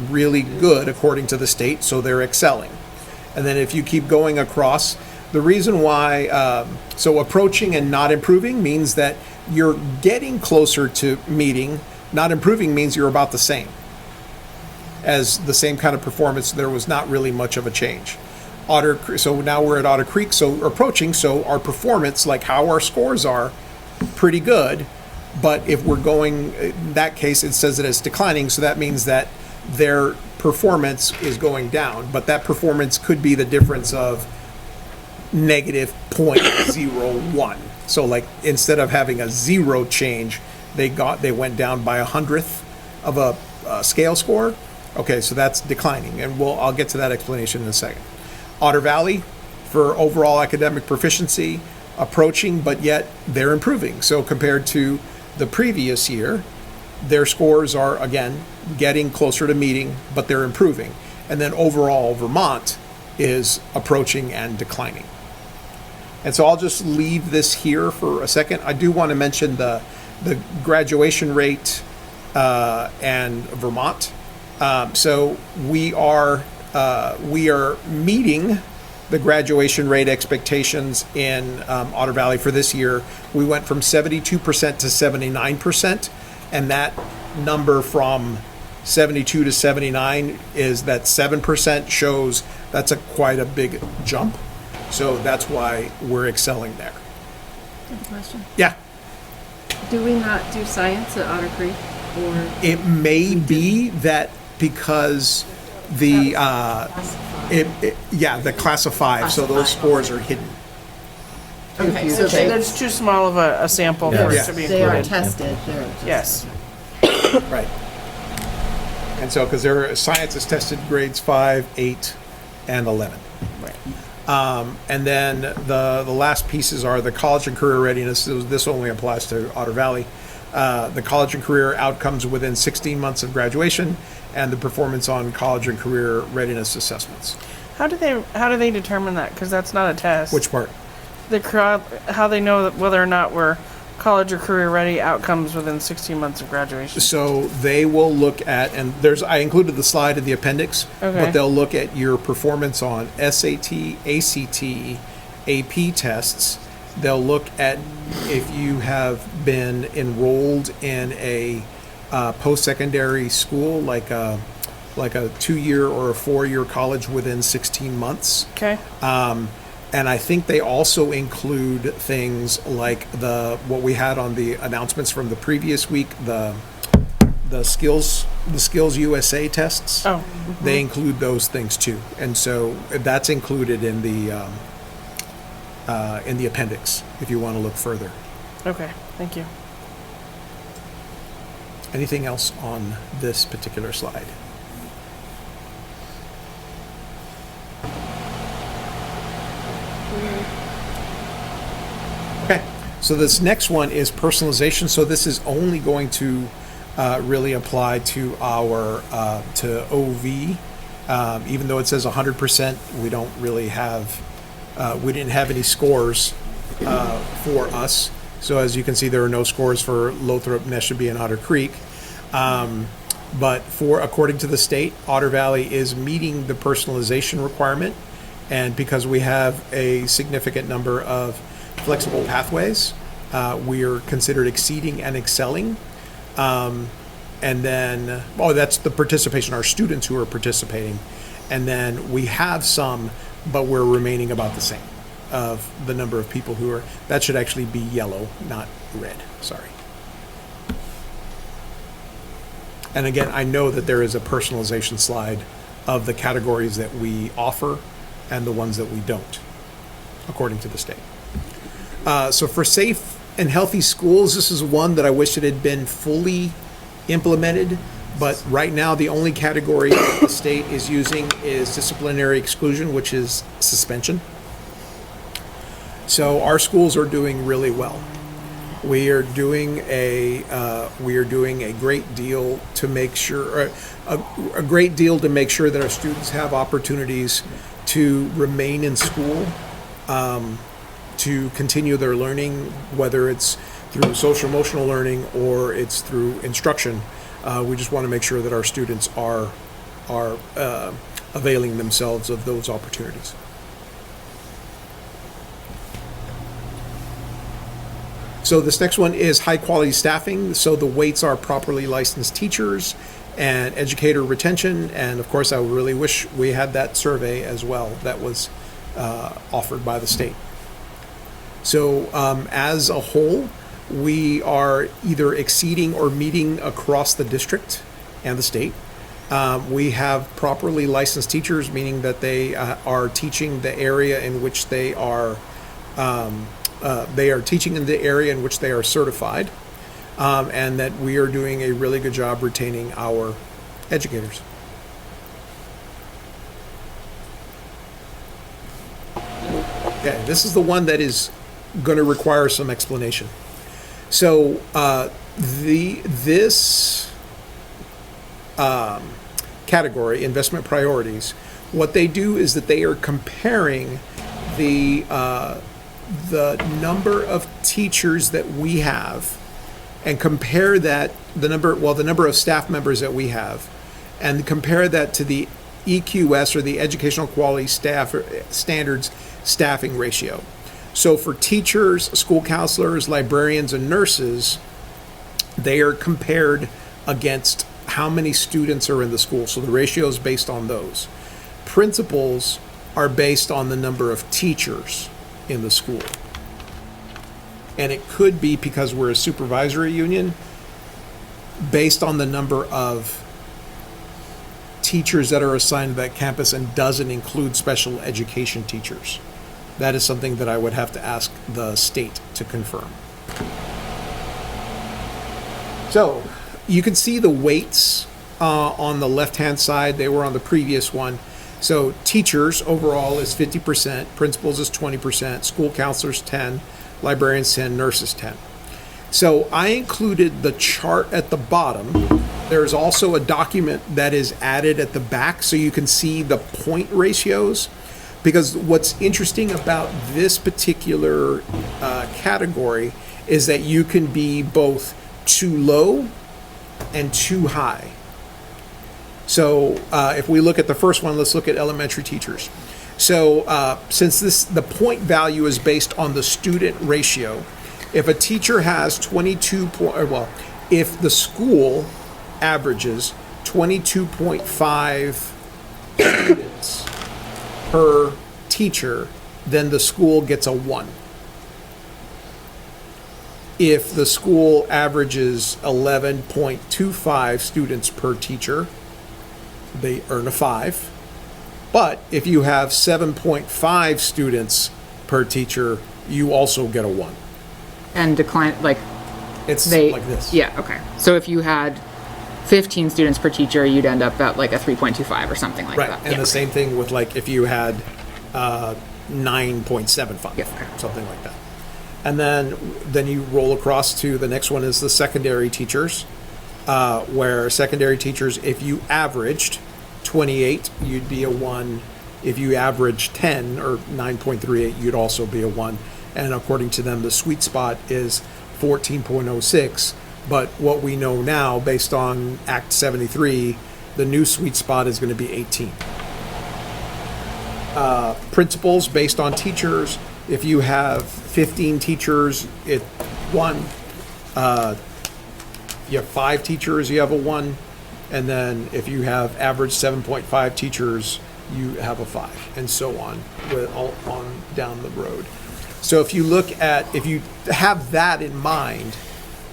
really good according to the state, so they're excelling. And then if you keep going across, the reason why, so approaching and not improving means that you're getting closer to meeting. Not improving means you're about the same. As the same kind of performance, there was not really much of a change. Otter, so now we're at Otter Creek, so approaching, so our performance, like how our scores are, pretty good. But if we're going, in that case, it says that it's declining, so that means that their performance is going down. But that performance could be the difference of negative 0.01. So like instead of having a 0 change, they went down by 100th of a scale score. Okay, so that's declining, and I'll get to that explanation in a second. Otter Valley, for overall academic proficiency, approaching, but yet they're improving. So compared to the previous year, their scores are, again, getting closer to meeting, but they're improving. And then overall, Vermont is approaching and declining. And so I'll just leave this here for a second. I do want to mention the graduation rate and Vermont. So we are meeting the graduation rate expectations in Otter Valley for this year. We went from 72% to 79%, and that number from 72 to 79 is that 7% shows that's quite a big jump. So that's why we're excelling there. I have a question. Yeah. Do we not do science at Otter Creek? Or it may be that because the the class of 5, so those scores are hidden. Okay, so that's too small of a sample for it to be included. They are tested. Yes. Right. And so, because science is tested grades 5, 8, and 11. Right. And then the last pieces are the college and career readiness. This only applies to Otter Valley. The college and career outcomes within 16 months of graduation, and the performance on college and career readiness assessments. How do they determine that? Because that's not a test. Which part? How they know that whether or not we're college or career ready outcomes within 16 months of graduation. So they will look at, and I included the slide in the appendix, Okay. but they'll look at your performance on SAT, ACT, AP tests. They'll look at if you have been enrolled in a post-secondary school, like a 2-year or a 4-year college within 16 months. Okay. And I think they also include things like what we had on the announcements from the previous week, the skills USA tests. Oh. They include those things too, and so that's included in the appendix if you want to look further. Okay. Thank you. Anything else on this particular slide? Okay, so this next one is personalization. So this is only going to really apply to our to OV. Even though it says 100%, we don't really have we didn't have any scores for us. So as you can see, there are no scores for Lothrop, Neshabie, and Otter Creek. But according to the state, Otter Valley is meeting the personalization requirement, and because we have a significant number of flexible pathways, we are considered exceeding and excelling. And then, that's the participation, our students who are participating. And then we have some, but we're remaining about the same of the number of people who are, that should actually be yellow, not red, sorry. And again, I know that there is a personalization slide of the categories that we offer and the ones that we don't, according to the state. So for safe and healthy schools, this is one that I wish it had been fully implemented, but right now the only category that the state is using is disciplinary exclusion, which is suspension. So our schools are doing really well. We are doing a great deal to make sure that our students have opportunities to remain in school, to continue their learning, whether it's through social emotional learning or it's through instruction. We just want to make sure that our students are availing themselves of those opportunities. So this next one is high quality staffing. So the weights are properly licensed teachers and educator retention. And of course, I really wish we had that survey as well that was offered by the state. So as a whole, we are either exceeding or meeting across the district and the state. We have properly licensed teachers, meaning that they are teaching the area in which they are teaching in the area in which they are certified, and that we are doing a really good job retaining our educators. Okay, this is the one that is going to require some explanation. So this category, investment priorities, what they do is that they are comparing the number of teachers that we have, and compare that the number of staff members that we have, and compare that to the EQS, or the Educational Quality Standards staffing ratio. So for teachers, school counselors, librarians, and nurses, they are compared against how many students are in the school. So the ratio is based on those. Principals are based on the number of teachers in the school. And it could be, because we're a supervisory union, based on the number of teachers that are assigned to that campus, and doesn't include special education teachers. That is something that I would have to ask the state to confirm. So you can see the weights on the left-hand side. They were on the previous one. So teachers overall is 50%, principals is 20%, school counselors 10, librarians 10, nurses 10. So I included the chart at the bottom. There's also a document that is added at the back so you can see the point ratios. Because what's interesting about this particular category is that you can be both too low and too high. So if we look at the first one, let's look at elementary teachers. So since the point value is based on the student ratio, if a teacher has 22 if the school averages 22.5 students per teacher, then the school gets a 1. If the school averages 11.25 students per teacher, they earn a 5. But if you have 7.5 students per teacher, you also get a 1. And decline, like, it's like this. Yeah, okay. So if you had 15 students per teacher, you'd end up at like a 3.25 or something like that. Right, and the same thing with like if you had 9.75, something like that. And then you roll across to the next one is the secondary teachers, where secondary teachers, if you averaged 28, you'd be a 1. If you averaged 10 or 9.38, you'd also be a 1. And according to them, the sweet spot is 14.06. But what we know now, based on Act 73, the new sweet spot is going to be 18. Principals, based on teachers, if you have 15 teachers, it's 1. You have 5 teachers, you have a 1. And then if you have average 7.5 teachers, you have a 5, and so on, on down the road. So if you have that in mind,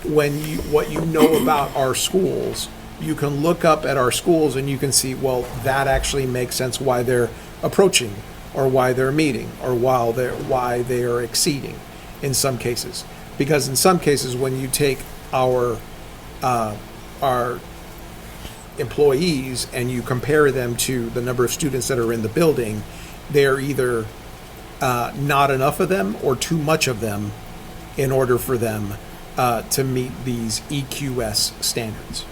what you know about our schools, you can look up at our schools and you can see, well, that actually makes sense why they're approaching, or why they're meeting, or why they are exceeding in some cases. Because in some cases, when you take our employees and you compare them to the number of students that are in the building, they're either not enough of them or too much of them in order for them to meet these EQS standards.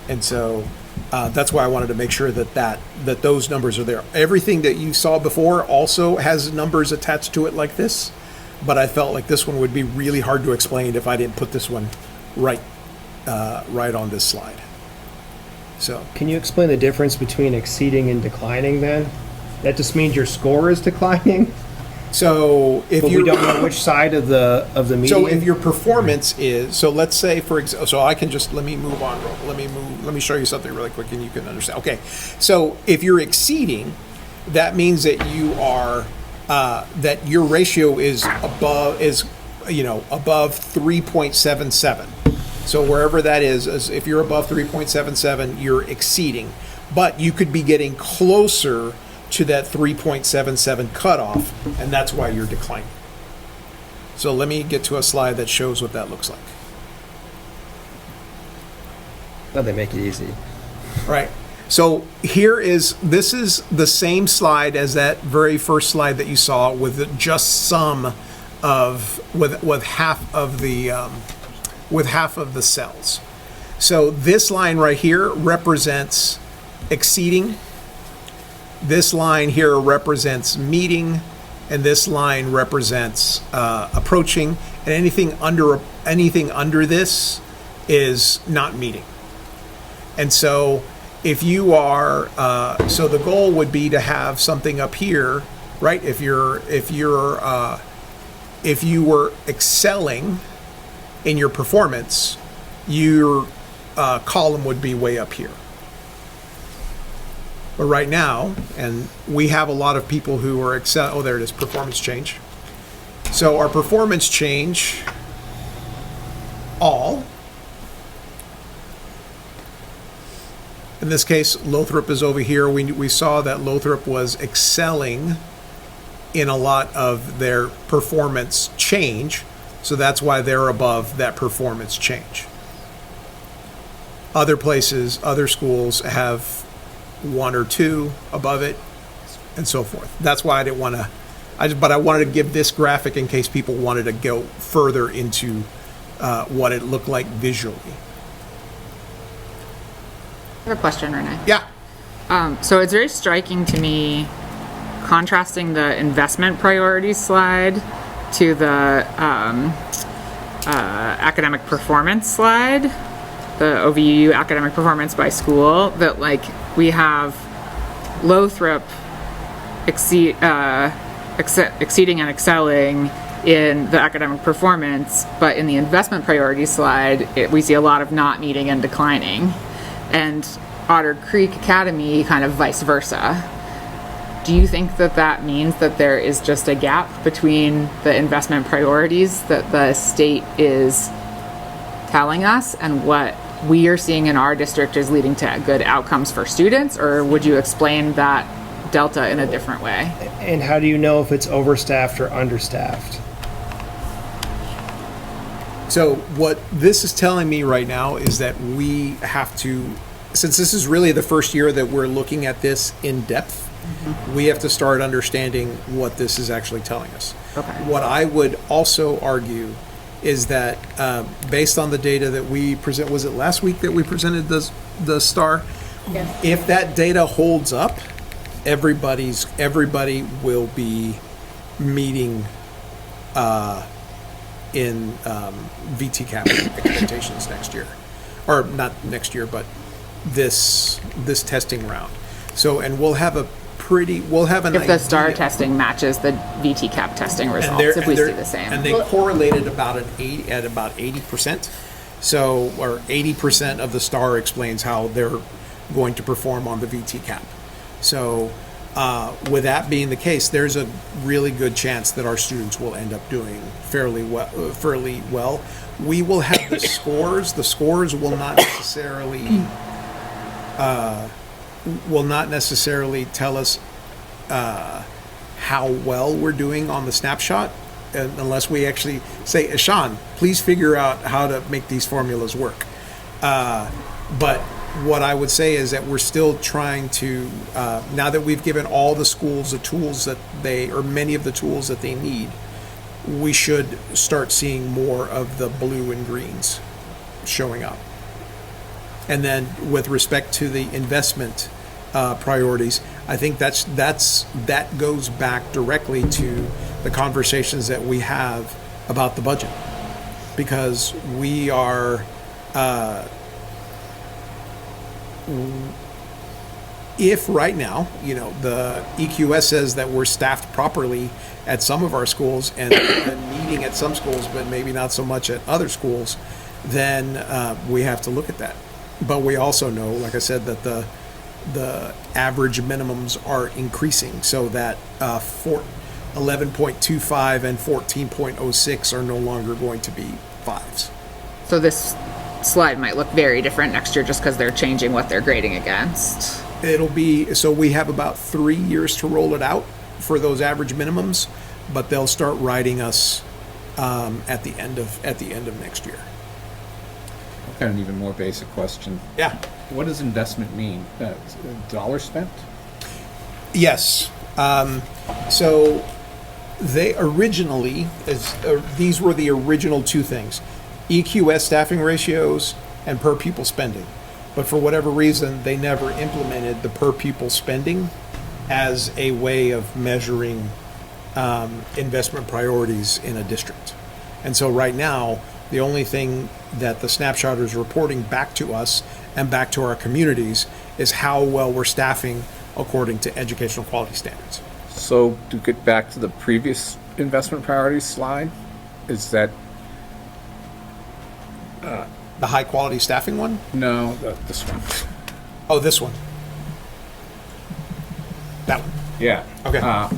And so that's why I wanted to make sure that those numbers are there. Everything that you saw before also has numbers attached to it like this, but I felt like this one would be really hard to explain if I didn't put this one right on this slide. So, can you explain the difference between exceeding and declining then? That just means your score is declining? So if we don't know which side of the median. So if your performance is, so let's say for example, so I can just, let me show you something really quick and you can understand. Okay. So if you're exceeding, that means that you are, that your ratio is above 3.77. So wherever that is, if you're above 3.77, you're exceeding. But you could be getting closer to that 3.77 cutoff, and that's why you're declining. So let me get to a slide that shows what that looks like. Well, they make it easy. Right. So this is the same slide as that very first slide that you saw with just some of, with half of the cells. So this line right here represents exceeding. This line here represents meeting, and this line represents approaching, and anything under this is not meeting. And so if you are, so the goal would be to have something up here, right? If you were excelling in your performance, your column would be way up here. But right now, and we have a lot of people who are oh, there it is, performance change. So our performance change, all. In this case, Lothrop is over here. We saw that Lothrop was excelling in a lot of their performance change. So that's why they're above that performance change. Other places, other schools have 1 or 2 above it, and so forth. That's why I didn't want to, but I wanted to give this graphic in case people wanted to go further into what it looked like visually. I have a question, Renee. Yeah. So it's very striking to me, contrasting the investment priorities slide to the academic performance slide, the OVU academic performance by school, that like we have Lothrop exceeding and excelling in the academic performance, but in the investment priorities slide, we see a lot of not meeting and declining. And Otter Creek Academy kind of vice versa. Do you think that that means that there is just a gap between the investment priorities that the state is telling us and what we are seeing in our district is leading to good outcomes for students? Or would you explain that delta in a different way? And how do you know if it's overstaffed or understaffed? So what this is telling me right now is that we have to, since this is really the first year that we're looking at this in depth, we have to start understanding what this is actually telling us. Okay. What I would also argue is that based on the data that we present, was it last week that we presented the STAR? Yes. If that data holds up, everybody will be meeting in VTCAP expectations next year, or not next year, but this testing round. So, and we'll have an If the STAR idea. testing matches the VTCAP testing results, if we see the same. And they correlated at about 80%. So, or 80% of the STAR explains how they're going to perform on the VTCAP. So, with that being the case, there's a really good chance that our students will end up doing fairly well. We will have the scores. The scores will not necessarily tell us how well we're doing on the snapshot, unless we actually say, Sean, please figure out how to make these formulas work. But what I would say is that we're still trying to, now that we've given all the schools the tools that many of the tools that they need, we should start seeing more of the blue and greens showing up. And then with respect to the investment priorities, I think that goes back directly to the conversations that we have about the budget, because we are if right now, the EQS says that we're staffed properly at some of our schools and meeting at some schools, but maybe not so much at other schools, then we have to look at that. But we also know, like I said, that the average minimums are increasing, so that 11.25 and 14.06 are no longer going to be 5s. So this slide might look very different next year just because they're changing what they're grading against. It'll be, so we have about 3 years to roll it out for those average minimums, but they'll start writing us at the end of next year. I've got an even more basic question. Yeah. What does investment mean? Dollar spent? Yes. So they originally, these were the original two things: EQS staffing ratios and per pupil spending. But for whatever reason, they never implemented the per pupil spending as a way of measuring investment priorities in a district. And so right now, the only thing that the snapshot is reporting back to us and back to our communities is how well we're staffing according to educational quality standards. So to get back to the previous investment priorities slide, is that the high quality staffing one? No, this one. Oh, this one. That one. Yeah. Okay.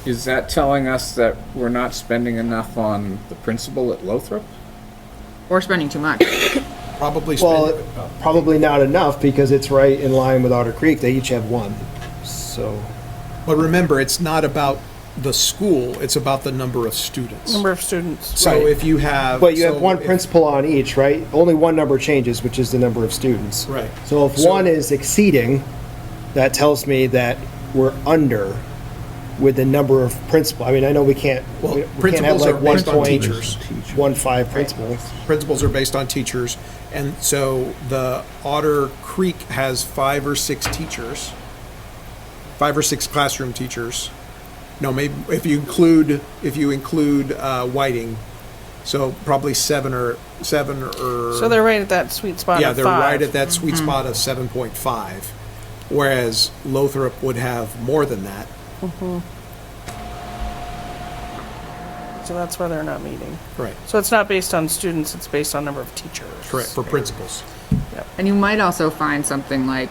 Is that telling us that we're not spending enough on the principal at Lothrop? Or spending too much? Probably probably not enough, because it's right in line with Otter Creek. They each have one. So, but remember, it's not about the school, it's about the number of students. Number of students. So if you have... But you have one principal on each, right? Only one number changes, which is the number of students. Right. So if one is exceeding, that tells me that we're under with the number of principal. I mean, I know we can't, Well, we can't have principals like are based on 1.15 teachers. principals. Principals are based on teachers, and so the Otter Creek has 5 or 6 teachers, 5 or 6 classroom teachers. No, maybe if you include Whiting, so probably 7 or. So they're right at that sweet spot Yeah, of they're 5. right at that sweet spot of 7.5, whereas Lothrop would have more than that. So that's why they're not meeting. Right. So it's not based on students, it's based on number of teachers. Correct, for principals. And you might also find something like,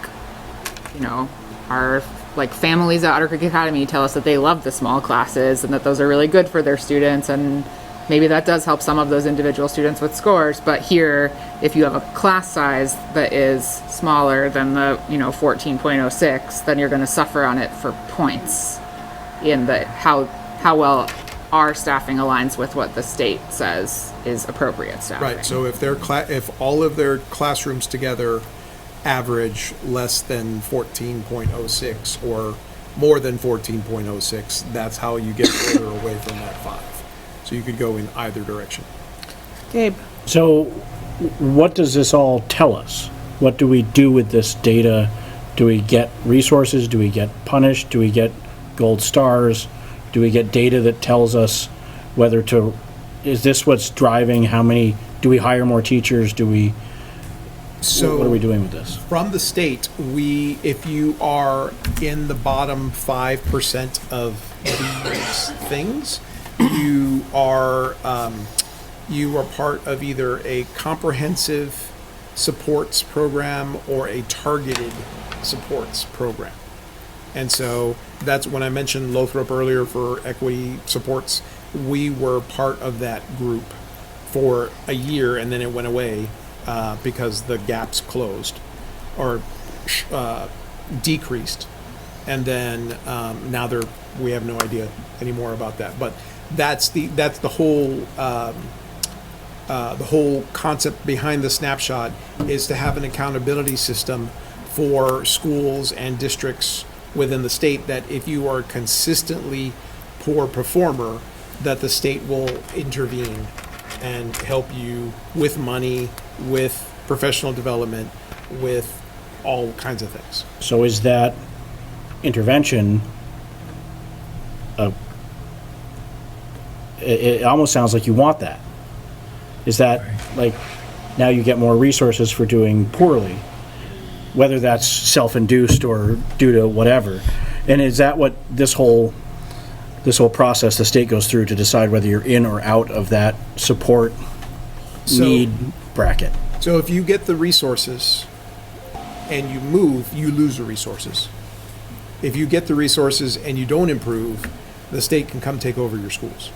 you know, our like families at Otter Creek Academy tell us that they love the small classes and that those are really good for their students, and maybe that does help some of those individual students with scores. But here, if you have a class size that is smaller than the 14.06, then you're going to suffer on it for points in the how well our staffing aligns with what the state says is appropriate staffing. Right, so if if all of their classrooms together average less than 14.06 or more than 14.06, that's how you get further away from that 5. So you could go in either direction. Gabe. So what does this all tell us? What do we do with this data? Do we get resources? Do we get punished? Do we get gold stars? Do we get data that tells us whether to, is this what's driving how many, do we hire more teachers? So what are we doing with this? From the state, if you are in the bottom 5% of these things, you are part of either a comprehensive supports program or a targeted supports program. And so that's when I mentioned Lothrop earlier for equity supports. We were part of that group for a year, and then it went away because the gaps closed or decreased. And then now we have no idea anymore about that. But that's the whole concept behind the snapshot is to have an accountability system for schools and districts within the state, that if you are a consistently poor performer, that the state will intervene and help you with money, with professional development, with all kinds of things. So is that intervention, it almost sounds like you want that. Is that like, now you get more resources for doing poorly, whether that's self-induced or due to whatever? And is that what this whole process the state goes through to decide whether you're in or out of that support need bracket? So if you get the resources and you move, you lose the resources. If you get the resources and you don't improve, the state can come take over your schools.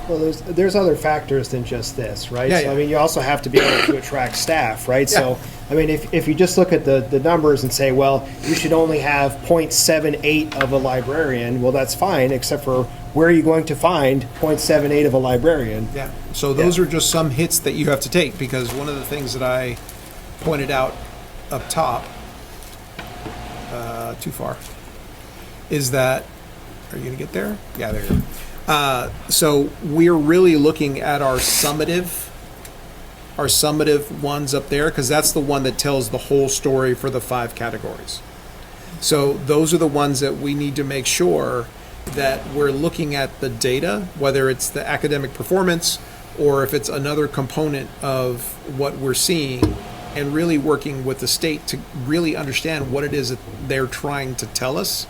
Well, there's other factors than just this, right? Yeah, so, yeah. I mean, you also have to be able to attract staff, right? Yeah. So, I mean, if you just look at the numbers and say, well, you should only have 0.78 of a librarian, well, that's fine, except for where are you going to find 0.78 of a librarian? Yeah. So those are just some hits that you have to take, because one of the things that I pointed out up top, too far, is that, are you going to get there? Yeah, there you go. So we're really looking at our summative ones up there, because that's the one that tells the whole story for the 5 categories. So those are the ones that we need to make sure that we're looking at the data, whether it's the academic performance or if it's another component of what we're seeing, and really working with the state to really understand what it is that they're trying to tell us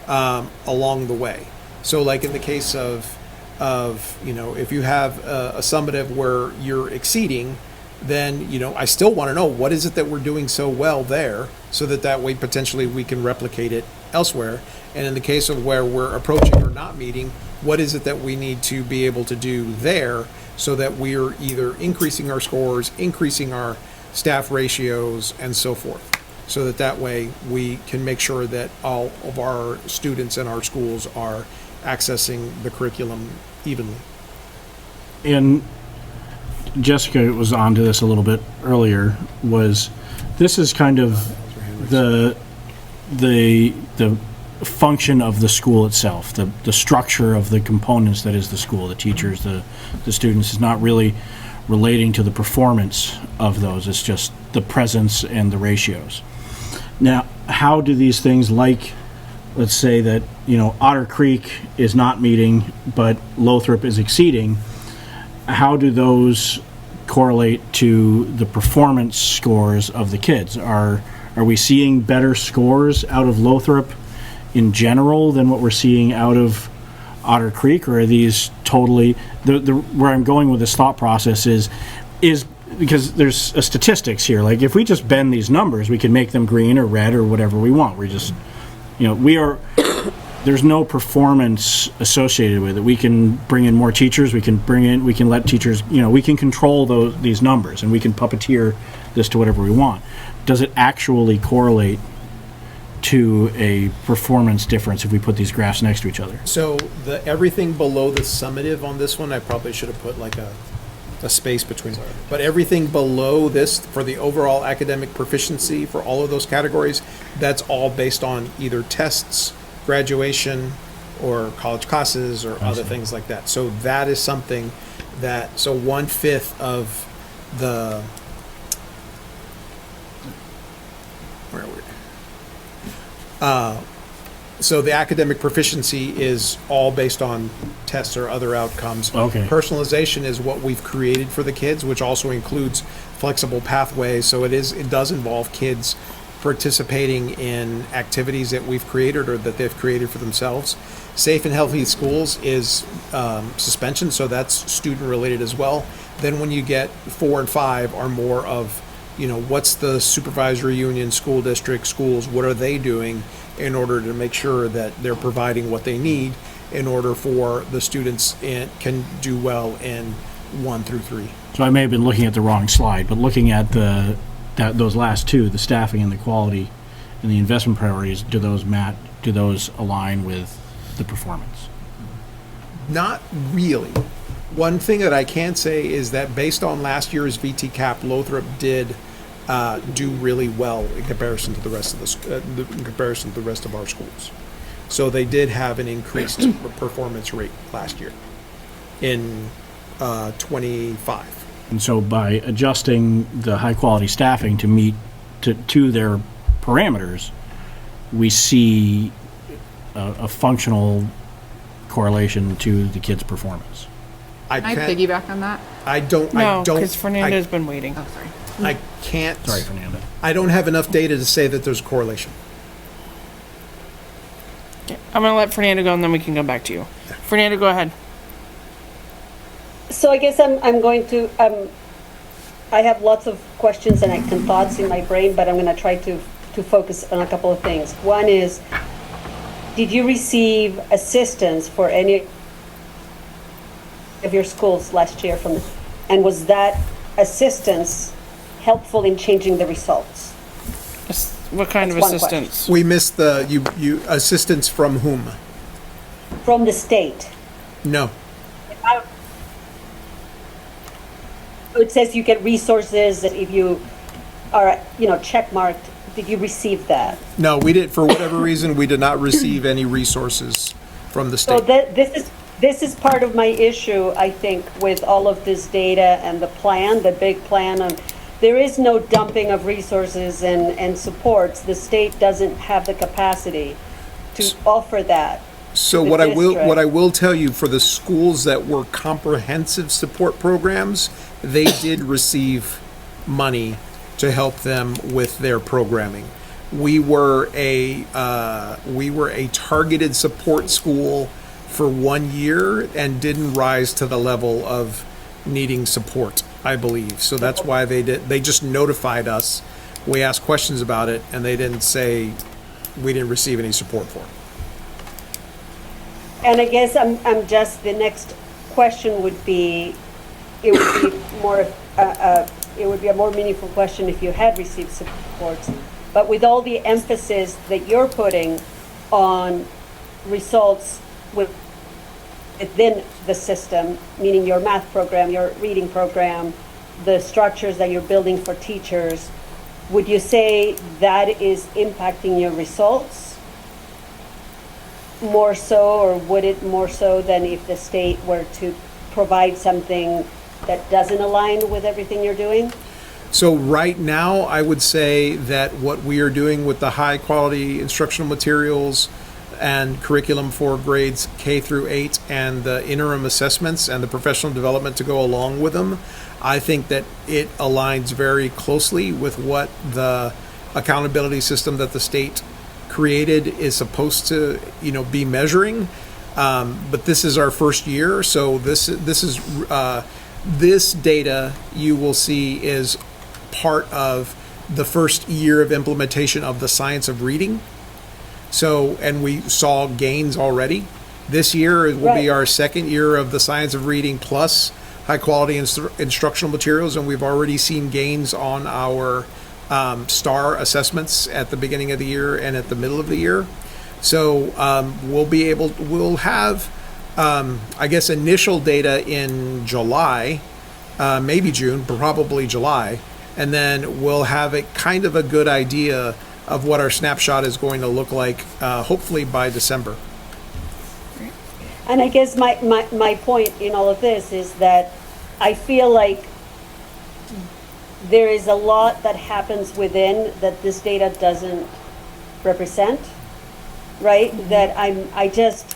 along the way. So like in the case of if you have a summative where you're exceeding, then I still want to know what is it that we're doing so well there, so that way potentially we can replicate it elsewhere. And in the case of where we're approaching or not meeting, what is it that we need to be able to do there, so that we're either increasing our scores, increasing our staff ratios, and so forth, so that way we can make sure that all of our students in our schools are accessing the curriculum evenly. And Jessica was onto this a little bit earlier, was this is kind of the the function of the school itself, the structure of the components that is the school, the teachers, the students, is not really relating to the performance of those. It's just the presence and the ratios. Now, how do these things, like, let's say that, Otter Creek is not meeting, but Lothrop is exceeding, how do those correlate to the performance scores of the kids? Are we seeing better scores out of Lothrop in general than what we're seeing out of Otter Creek, or are these totally where I'm going with this thought process is because there's a statistics here. Like, if we just bend these numbers, we can make them green or red or whatever we want. We just, there's no performance associated with it. We can bring in more teachers. We can let teachers, we can control these numbers, and we can puppeteer this to whatever we want. Does it actually correlate to a performance difference if we put these graphs next to each other? So everything below the summative on this one, I probably should have put like a space between. But everything below this for the overall academic proficiency for all of those categories, that's all based on either tests, graduation, or college classes, or other things like that. So that is something that, so 1/5 of the, where are we? So the academic proficiency is all based on tests or other outcomes. Okay. Personalization is what we've created for the kids, which also includes flexible pathways. So it does involve kids participating in activities that we've created or that they've created for themselves. Safe and healthy schools is suspension, so that's student related as well. Then when you get 4 and 5 are more of, what's the supervisory union, school district, schools, what are they doing in order to make sure that they're providing what they need in order for the students can do well in 1 through 3. So I may have been looking at the wrong slide, but looking at those last two, the staffing and the quality and the investment priorities, do those align with the performance? Not really. One thing that I can say is that based on last year's VT cap, Lothrop did do really well in comparison to the rest of our schools. So they did have an increased performance rate last year in 25. And so by adjusting the high quality staffing to meet to their parameters, we see a functional correlation to the kids' performance. Can I piggyback on that? No, because Fernanda's been waiting. Oh, sorry. I can't. Sorry, Fernanda. I don't have enough data to say that there's a correlation. Okay, I'm going to let Fernanda go, and then we can come back to you. Fernanda, go ahead. So I guess I'm going to, I have lots of questions and thoughts in my brain, but I'm going to try to focus on a couple of things. One is, did you receive assistance for any of your schools last year and was that assistance helpful in changing the results? What kind That's of assistance? We missed the you assistance from whom? From the state. No. It says you get resources that if you are, check marked. Did you receive that? No, we did. For whatever reason, we did not receive any resources from the state. So this is part of my issue, I think, with all of this data and the big plan. There is no dumping of resources and supports. The state doesn't have the capacity to offer that. So what I will tell you, for the schools that were comprehensive support programs, they did receive money to help them with their programming. We were a targeted support school for 1 year and didn't rise to the level of needing support, I believe. So that's why they just notified us. We asked questions about it, and they didn't say we didn't receive any support for it. And I guess the next question would be, it would be a more meaningful question if you had received supports. But with all the emphasis that you're putting on results within the system, meaning your math program, your reading program, the structures that you're building for teachers, would you say that is impacting your results more so, or would it more so than if the state were to provide something that doesn't align with everything you're doing? So right now, I would say that what we are doing with the high quality instructional materials and curriculum for grades K through 8 and the interim assessments and the professional development to go along with them, I think that it aligns very closely with what the accountability system that the state created is supposed to, be measuring. But this is our first year, so this data you will see is part of the first year of implementation of the science of reading. So, and we saw gains already. This year will be our second year of the science of reading plus high quality instructional materials, and we've already seen gains on our STAR assessments at the beginning of the year and at the middle of the year. So we'll have, I guess, initial data in July, maybe June, but probably July, and then we'll have a kind of a good idea of what our snapshot is going to look like, hopefully by December. And I guess my point in all of this is that I feel like there is a lot that happens within that this data doesn't represent, right? That I just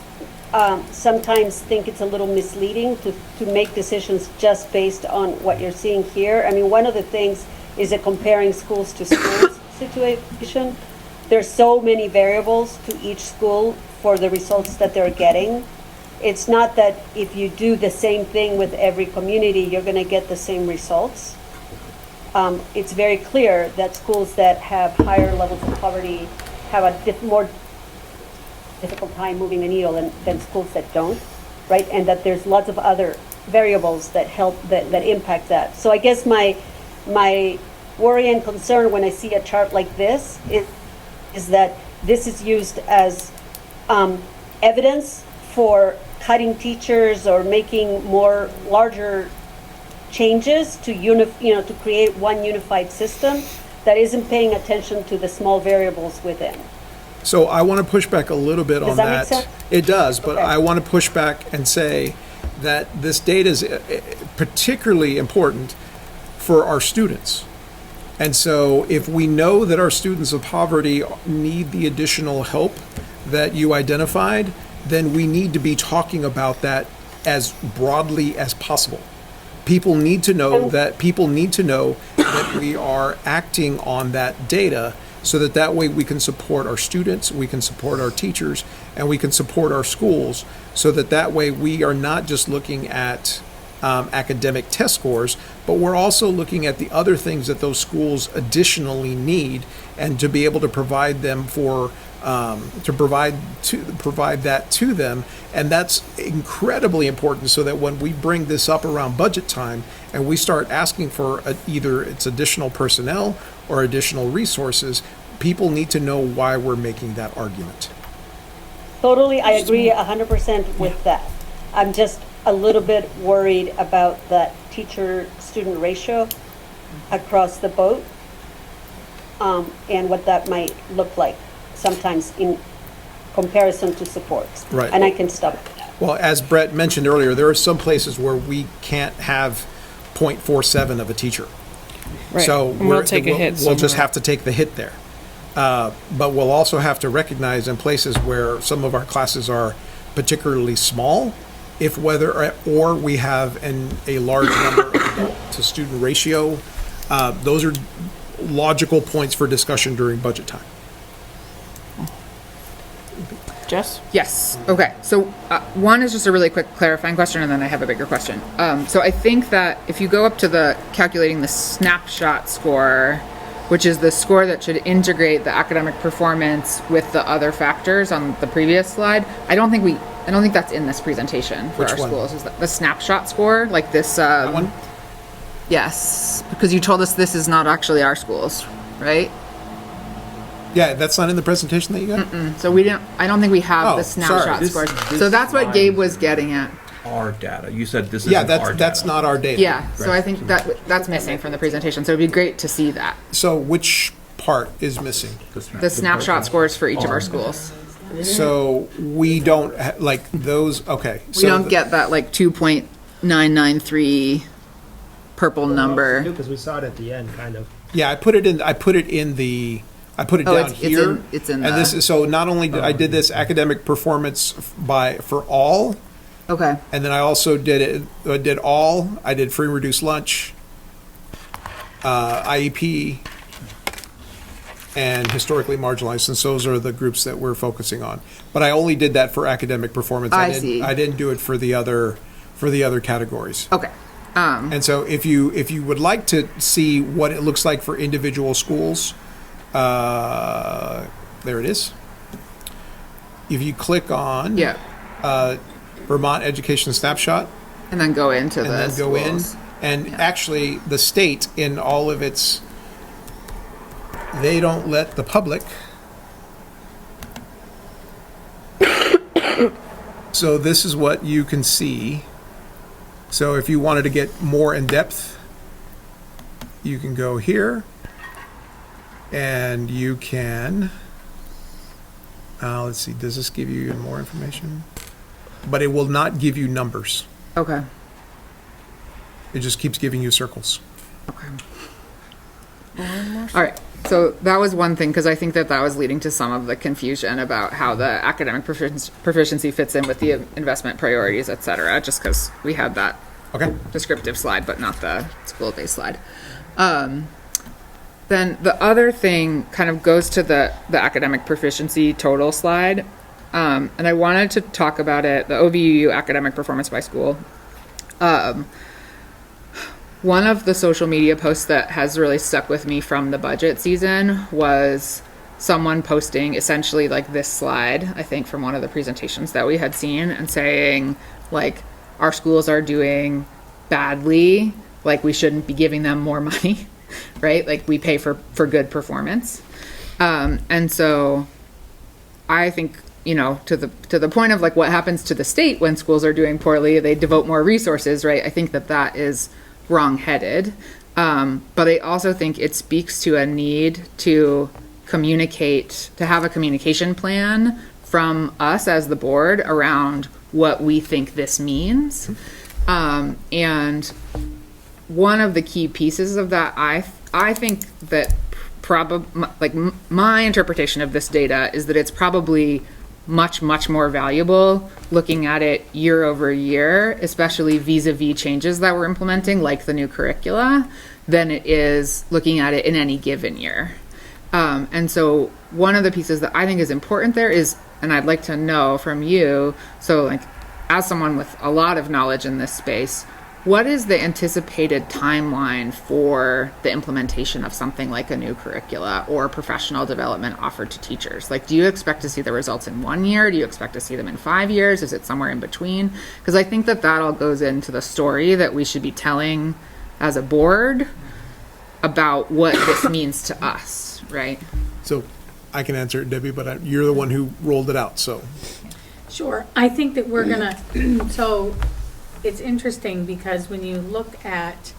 sometimes think it's a little misleading to make decisions just based on what you're seeing here. I mean, one of the things is a comparing schools to schools situation. There's so many variables to each school for the results that they're getting. It's not that if you do the same thing with every community, you're going to get the same results. It's very clear that schools that have higher levels of poverty have a more difficult time moving the needle than schools that don't, right? And that there's lots of other variables that help, that impact that. So I guess my worry and concern when I see a chart like this is that this is used as evidence for cutting teachers or making more larger changes to to create one unified system that isn't paying attention to the small variables within. So I want to push back a little bit on that. Does that make sense? It does, but Okay. I want to push back and say that this data is particularly important for our students. And so if we know that our students of poverty need the additional help that you identified, then we need to be talking about that as broadly as possible. People need to know that we are acting on that data so that way we can support our students, we can support our teachers, and we can support our schools so that way we are not just looking at academic test scores, but we're also looking at the other things that those schools additionally need, and to be able to provide them provide that to them. And that's incredibly important, so that when we bring this up around budget time and we start asking for either it's additional personnel or additional resources, people need to know why we're making that argument. Totally, I agree 100% with that. I'm just a little bit worried about that teacher-student ratio across the boat, and what that might look like sometimes in comparison to supports. Right. And I can stop at that. Well, as Brett mentioned earlier, there are some places where we can't have 0.47 of a teacher. Right. So And we'll take a hit we'll just somewhere. have to take the hit there. But we'll also have to recognize in places where some of our classes are particularly small, if whether or we have a large number of adult to student ratio, those are logical points for discussion during budget time. Jess? Yes. Okay. So one is just a really quick clarifying question, and then I have a bigger question. So I think that if you go up to the calculating the snapshot score, which is the score that should integrate the academic performance with the other factors on the previous slide, I don't think that's in this presentation for Which our one? schools. Is the snapshot score, like this? That one? Yes, because you told us this is not actually our schools, right? Yeah, that's not in the presentation that you got? So I don't think we have Oh, the snapshot sorry. scores. So that's what Gabe was getting at. our data. You said this is Yeah, our that's data. not our data. Yeah, so I think that's missing from the presentation, so it'd be great to see that. So which part is missing? The snapshot scores for each of our schools. So we don't like those. Okay, We don't get that like 2.993 purple number. Because we saw it at the end, kind of. Yeah, I put it in the. I put it Oh, down it's here. it's in and the- this is so. Not only did I did this academic performance for all, Okay. and then I also did it. I did all. I did free and reduced lunch, IEP, and historically marginalized. Since those are the groups that we're focusing on. But I only did that for academic performance. I see. I didn't do it for the other categories. Okay. And so if you would like to see what it looks like for individual schools, there it is. If you click on Yeah. Vermont Education Snapshot, And then go into and the then go in, schools. and actually the state in all of its, they don't let the public. So this is what you can see. So if you wanted to get more in depth, you can go here and you can, let's see, does this give you more information? But it will not give you numbers. Okay. It just keeps giving you circles. Okay. All right. So that was one thing, because I think that was leading to some of the confusion about how the academic proficiency fits in with the investment priorities, et cetera, just because we had that descriptive slide, but not the school-based slide. Then the other thing kind of goes to the academic proficiency total slide. And I wanted to talk about it, the OVUU academic performance by school. One of the social media posts that has really stuck with me from the budget season was someone posting essentially like this slide, I think from one of the presentations that we had seen, and saying like, our schools are doing badly, like we shouldn't be giving them more money, right? Like we pay for good performance. And so I think, you know, to the point of like what happens to the state when schools are doing poorly, they devote more resources, right? I think that is wrong-headed. But I also think it speaks to a need to communicate, to have a communication plan from us as the board around what we think this means. And one of the key pieces of that, I think that my interpretation of this data is that it's probably much more valuable looking at it year over year, especially vis-a-vis changes that we're implementing, like the new curricula, than it is looking at it in any given year. And so one of the pieces that I think is important there is, and I'd like to know from you, so like as someone with a lot of knowledge in this space, what is the anticipated timeline for the implementation of something like a new curricula or professional development offered to teachers? Like, do you expect to see the results in 1 year? Do you expect to see them in 5 years? Is it somewhere in between? Because I think that all goes into the story that we should be telling as a board about what this means to us, right? So I can answer it, Debbie, but you're the one who rolled it out, so. Sure. I think that we're gonna, so it's interesting because when you look at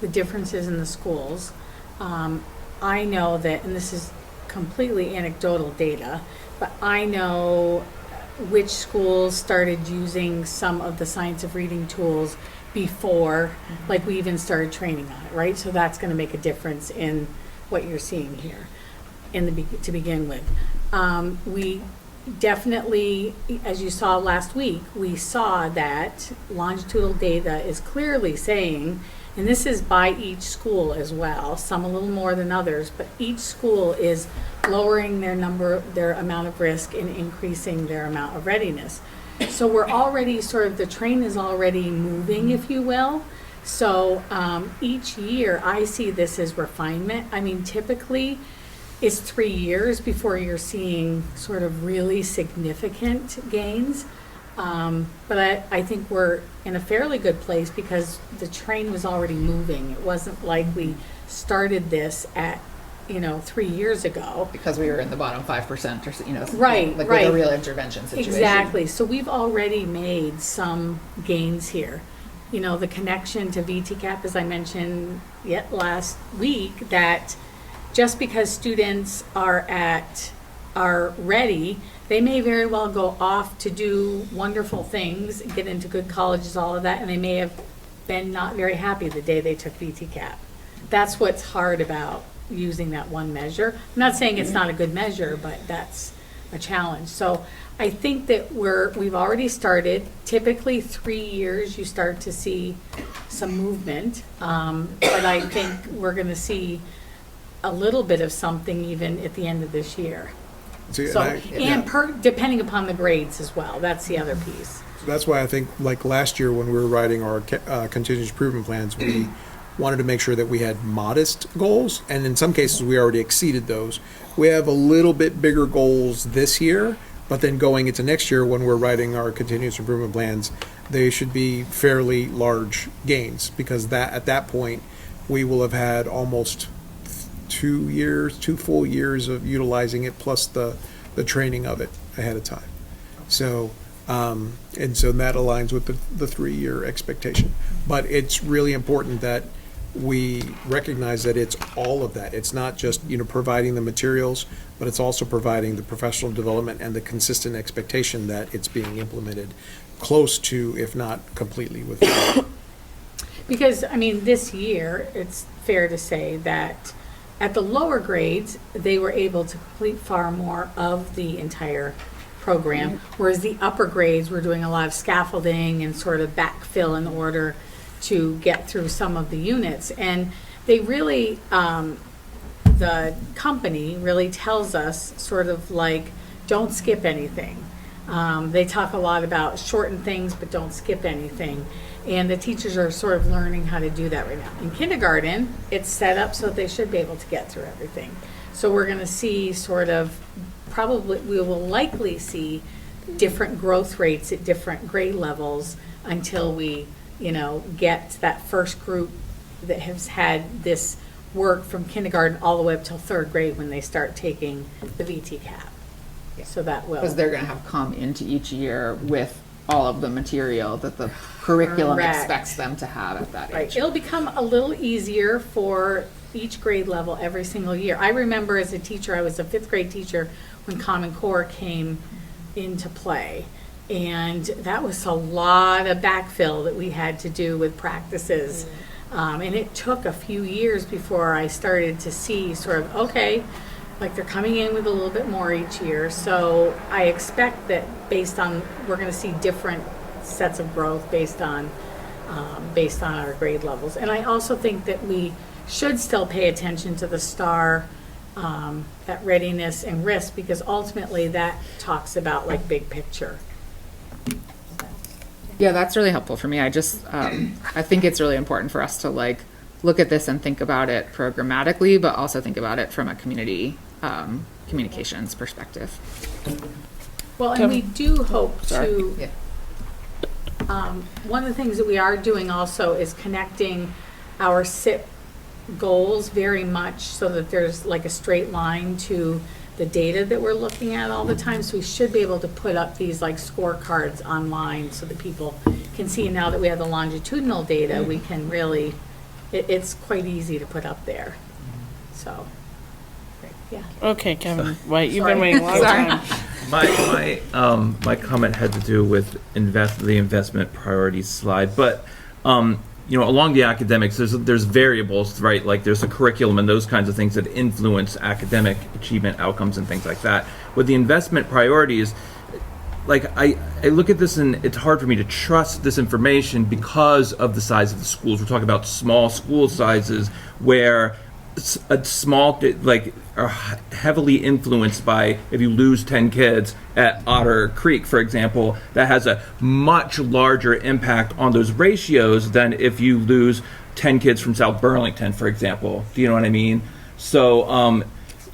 the differences in the schools, I know that, and this is completely anecdotal data, but I know which schools started using some of the science of reading tools before, like we even started training on it, right? So that's going to make a difference in what you're seeing here to begin with. We definitely, as you saw last week, we saw that longitudinal data is clearly saying, and this is by each school as well, some a little more than others, but each school is lowering their amount of risk and increasing their amount of readiness. So we're already the train is already moving, if you will. So each year I see this as refinement. I mean, typically it's 3 years before you're seeing sort of really significant gains. But I think we're in a fairly good place because the train was already moving. It wasn't like we started this at 3 years ago. Because we were in the bottom 5% or, Right, like right. with a real intervention situation. Exactly. So we've already made some gains here. The connection to VTCAP, as I mentioned last week, that just because students are ready, they may very well go off to do wonderful things, get into good colleges, all of that, and they may have been not very happy the day they took VTCAP. That's what's hard about using that one measure. I'm not saying it's not a good measure, but that's a challenge. So I think that we've already started. Typically 3 years you start to see some movement, but I think we're going to see a little bit of something even at the end of this year. Depending upon the grades as well. That's the other piece. So that's why I think, like last year when we were writing our continuous improvement plans, we wanted to make sure that we had modest goals, and in some cases we already exceeded those. We have a little bit bigger goals this year, but then going into next year when we're writing our continuous improvement plans, they should be fairly large gains, because at that point we will have had almost 2 full years of utilizing it, plus the training of it ahead of time. So and so that aligns with the 3-year expectation. But it's really important that we recognize that it's all of that. It's not just providing the materials, but it's also providing the professional development and the consistent expectation that it's being implemented close to, if not completely, with. Because this year it's fair to say that at the lower grades they were able to complete far more of the entire program, whereas the upper grades were doing a lot of scaffolding and sort of backfill in order to get through some of the units. And they really, the company really tells us sort of like, don't skip anything. They talk a lot about shorten things, but don't skip anything. And the teachers are sort of learning how to do that right now. In kindergarten, it's set up so that they should be able to get through everything. So we're going to see we will likely see different growth rates at different grade levels until we get to that first group that has had this work from kindergarten all the way up till 3rd grade when they start taking the VTCAP. So that will. Because they're going to have come into each year with all of the material that the curriculum expects them to have at that age. Right. It'll become a little easier for each grade level every single year. I remember as a teacher, I was a 5th grade teacher when Common Core came into play. And that was a lot of backfill that we had to do with practices. And it took a few years before I started to see sort of, okay, like they're coming in with a little bit more each year. So I expect that we're going to see different sets of growth based on our grade levels. And I also think that we should still pay attention to the STAR, that readiness and risk, because ultimately that talks about like big picture. Yeah, that's really helpful for me. I think it's really important for us to look at this and think about it programmatically, but also think about it from a community communications perspective. Well, and we do hope to, one of the things that we are doing also is connecting our SIP goals very much so that there's like a straight line to the data that we're looking at all the time. So we should be able to put up these like scorecards online so that people can see. Now that we have the longitudinal data, we can really, it's quite easy to put up there. So, yeah. Okay, Kevin White, you've been waiting a long time. My comment had to do with the investment priorities slide, but along the academics, there's variables, right? Like there's a curriculum and those kinds of things that influence academic achievement outcomes and things like that. With the investment priorities, like I look at this and it's hard for me to trust this information because of the size of the schools. We're talking about small school sizes where a small, are heavily influenced by, if you lose 10 kids at Otter Creek, for example, that has a much larger impact on those ratios than if you lose 10 kids from South Burlington, for example. Do you know what I mean? So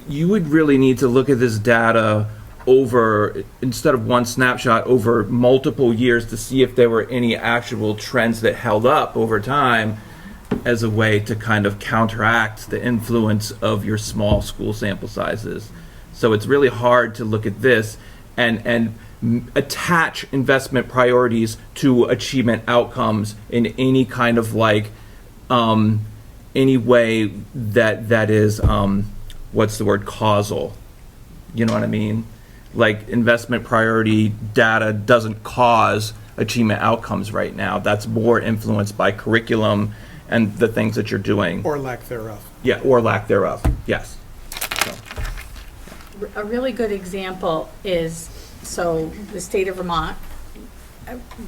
you would really need to look at this data instead of one snapshot, over multiple years to see if there were any actual trends that held up over time. as a way to kind of counteract the influence of your small school sample sizes. So it's really hard to look at this and attach investment priorities to achievement outcomes in any kind of like any way that is what's the word, causal. You know what I mean? Like investment priority data doesn't cause achievement outcomes right now. That's more influenced by curriculum and the things that you're doing. Or lack thereof. Yeah, or lack thereof, yes. A really good example is, so the state of Vermont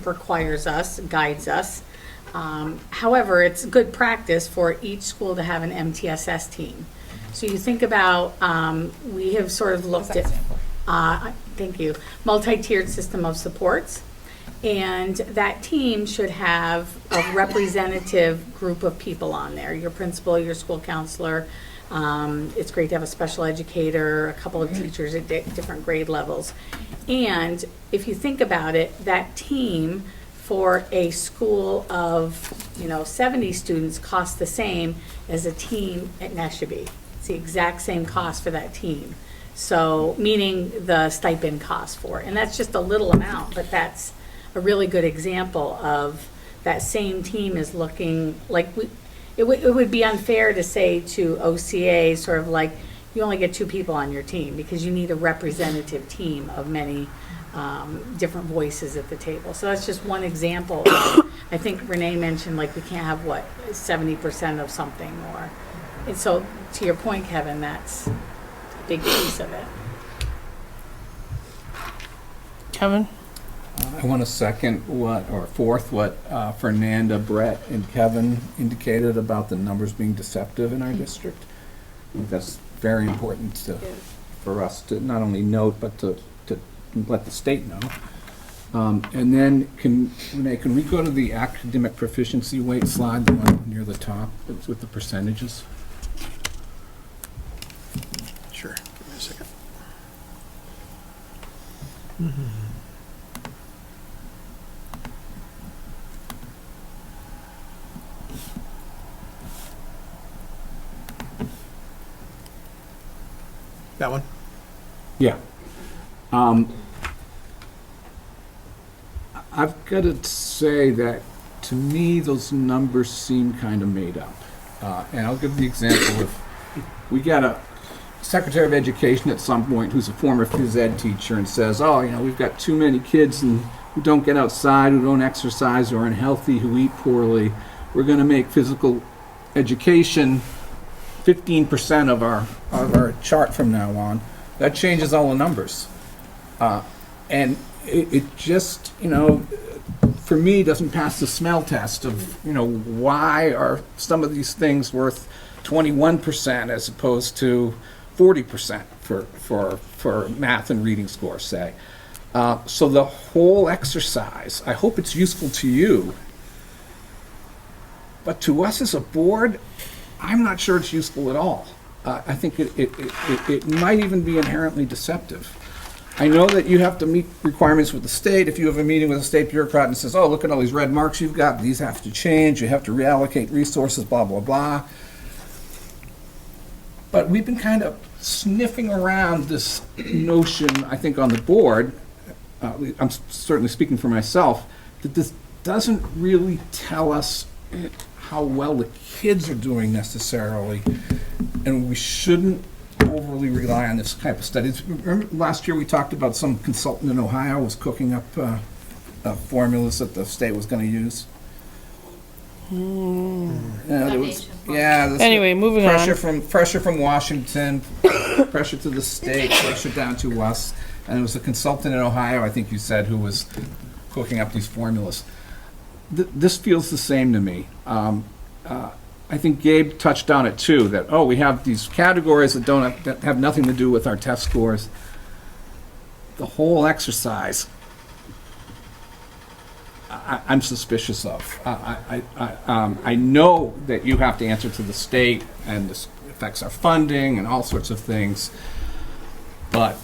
requires us, guides us. However, it's good practice for each school to have an MTSS team. So you think about, we have sort of looked at, thank you, multi-tiered system of supports. And that team should have a representative group of people on there, your principal, your school counselor. It's great to have a special educator, a couple of teachers at different grade levels. And if you think about it, that team for a school of 70 students costs the same as a team at Neshabie. It's the exact same cost for that team. So meaning the stipend cost for it. And that's just a little amount, but that's a really good example of that same team is looking like it would be unfair to say to OCA sort of like you only get 2 people on your team because you need a representative team of many different voices at the table. So that's just one example. I think Renee mentioned like we can't have 70% of something or, and so to your point, Kevin, that's a big piece of it. Kevin? I want to second fourth what Fernanda, Brett, and Kevin indicated about the numbers being deceptive in our district. I think that's very important for us to not only note, but to let the state know. And then, Renee, can we go to the academic proficiency weight slide, the one near the top with the percentages? Sure. Give me a second. That one? Yeah. I've got to say that to me those numbers seem kind of made up. And I'll give the example of we got a Secretary of Education at some point who's a former phys ed teacher and says, we've got too many kids who don't get outside, who don't exercise, who are unhealthy, who eat poorly. We're going to make physical education 15% of our chart from now on. That changes all the numbers. And it just, for me, doesn't pass the smell test of, why are some of these things worth 21% as opposed to 40% for math and reading scores, say. So the whole exercise, I hope it's useful to you, but to us as a board, I'm not sure it's useful at all. I think it might even be inherently deceptive. I know that you have to meet requirements with the state. If you have a meeting with a state bureaucrat and says, look at all these red marks you've got, these have to change, you have to reallocate resources, blah, blah, blah. But we've been kind of sniffing around this notion, I think, on the board, I'm certainly speaking for myself, that this doesn't really tell us how well the kids are doing necessarily, and we shouldn't overly rely on this type of studies. Remember last year we talked about some consultant in Ohio was cooking up formulas that the state was going to use? Anyway, moving on. Pressure from Washington, pressure to the state, pressure down to us, and it was a consultant in Ohio, I think you said, who was cooking up these formulas. This feels the same to me. I think Gabe touched on it too, that, we have these categories that have nothing to do with our test scores. The whole exercise, I'm suspicious of. I know that you have to answer to the state, and this affects our funding and all sorts of things, but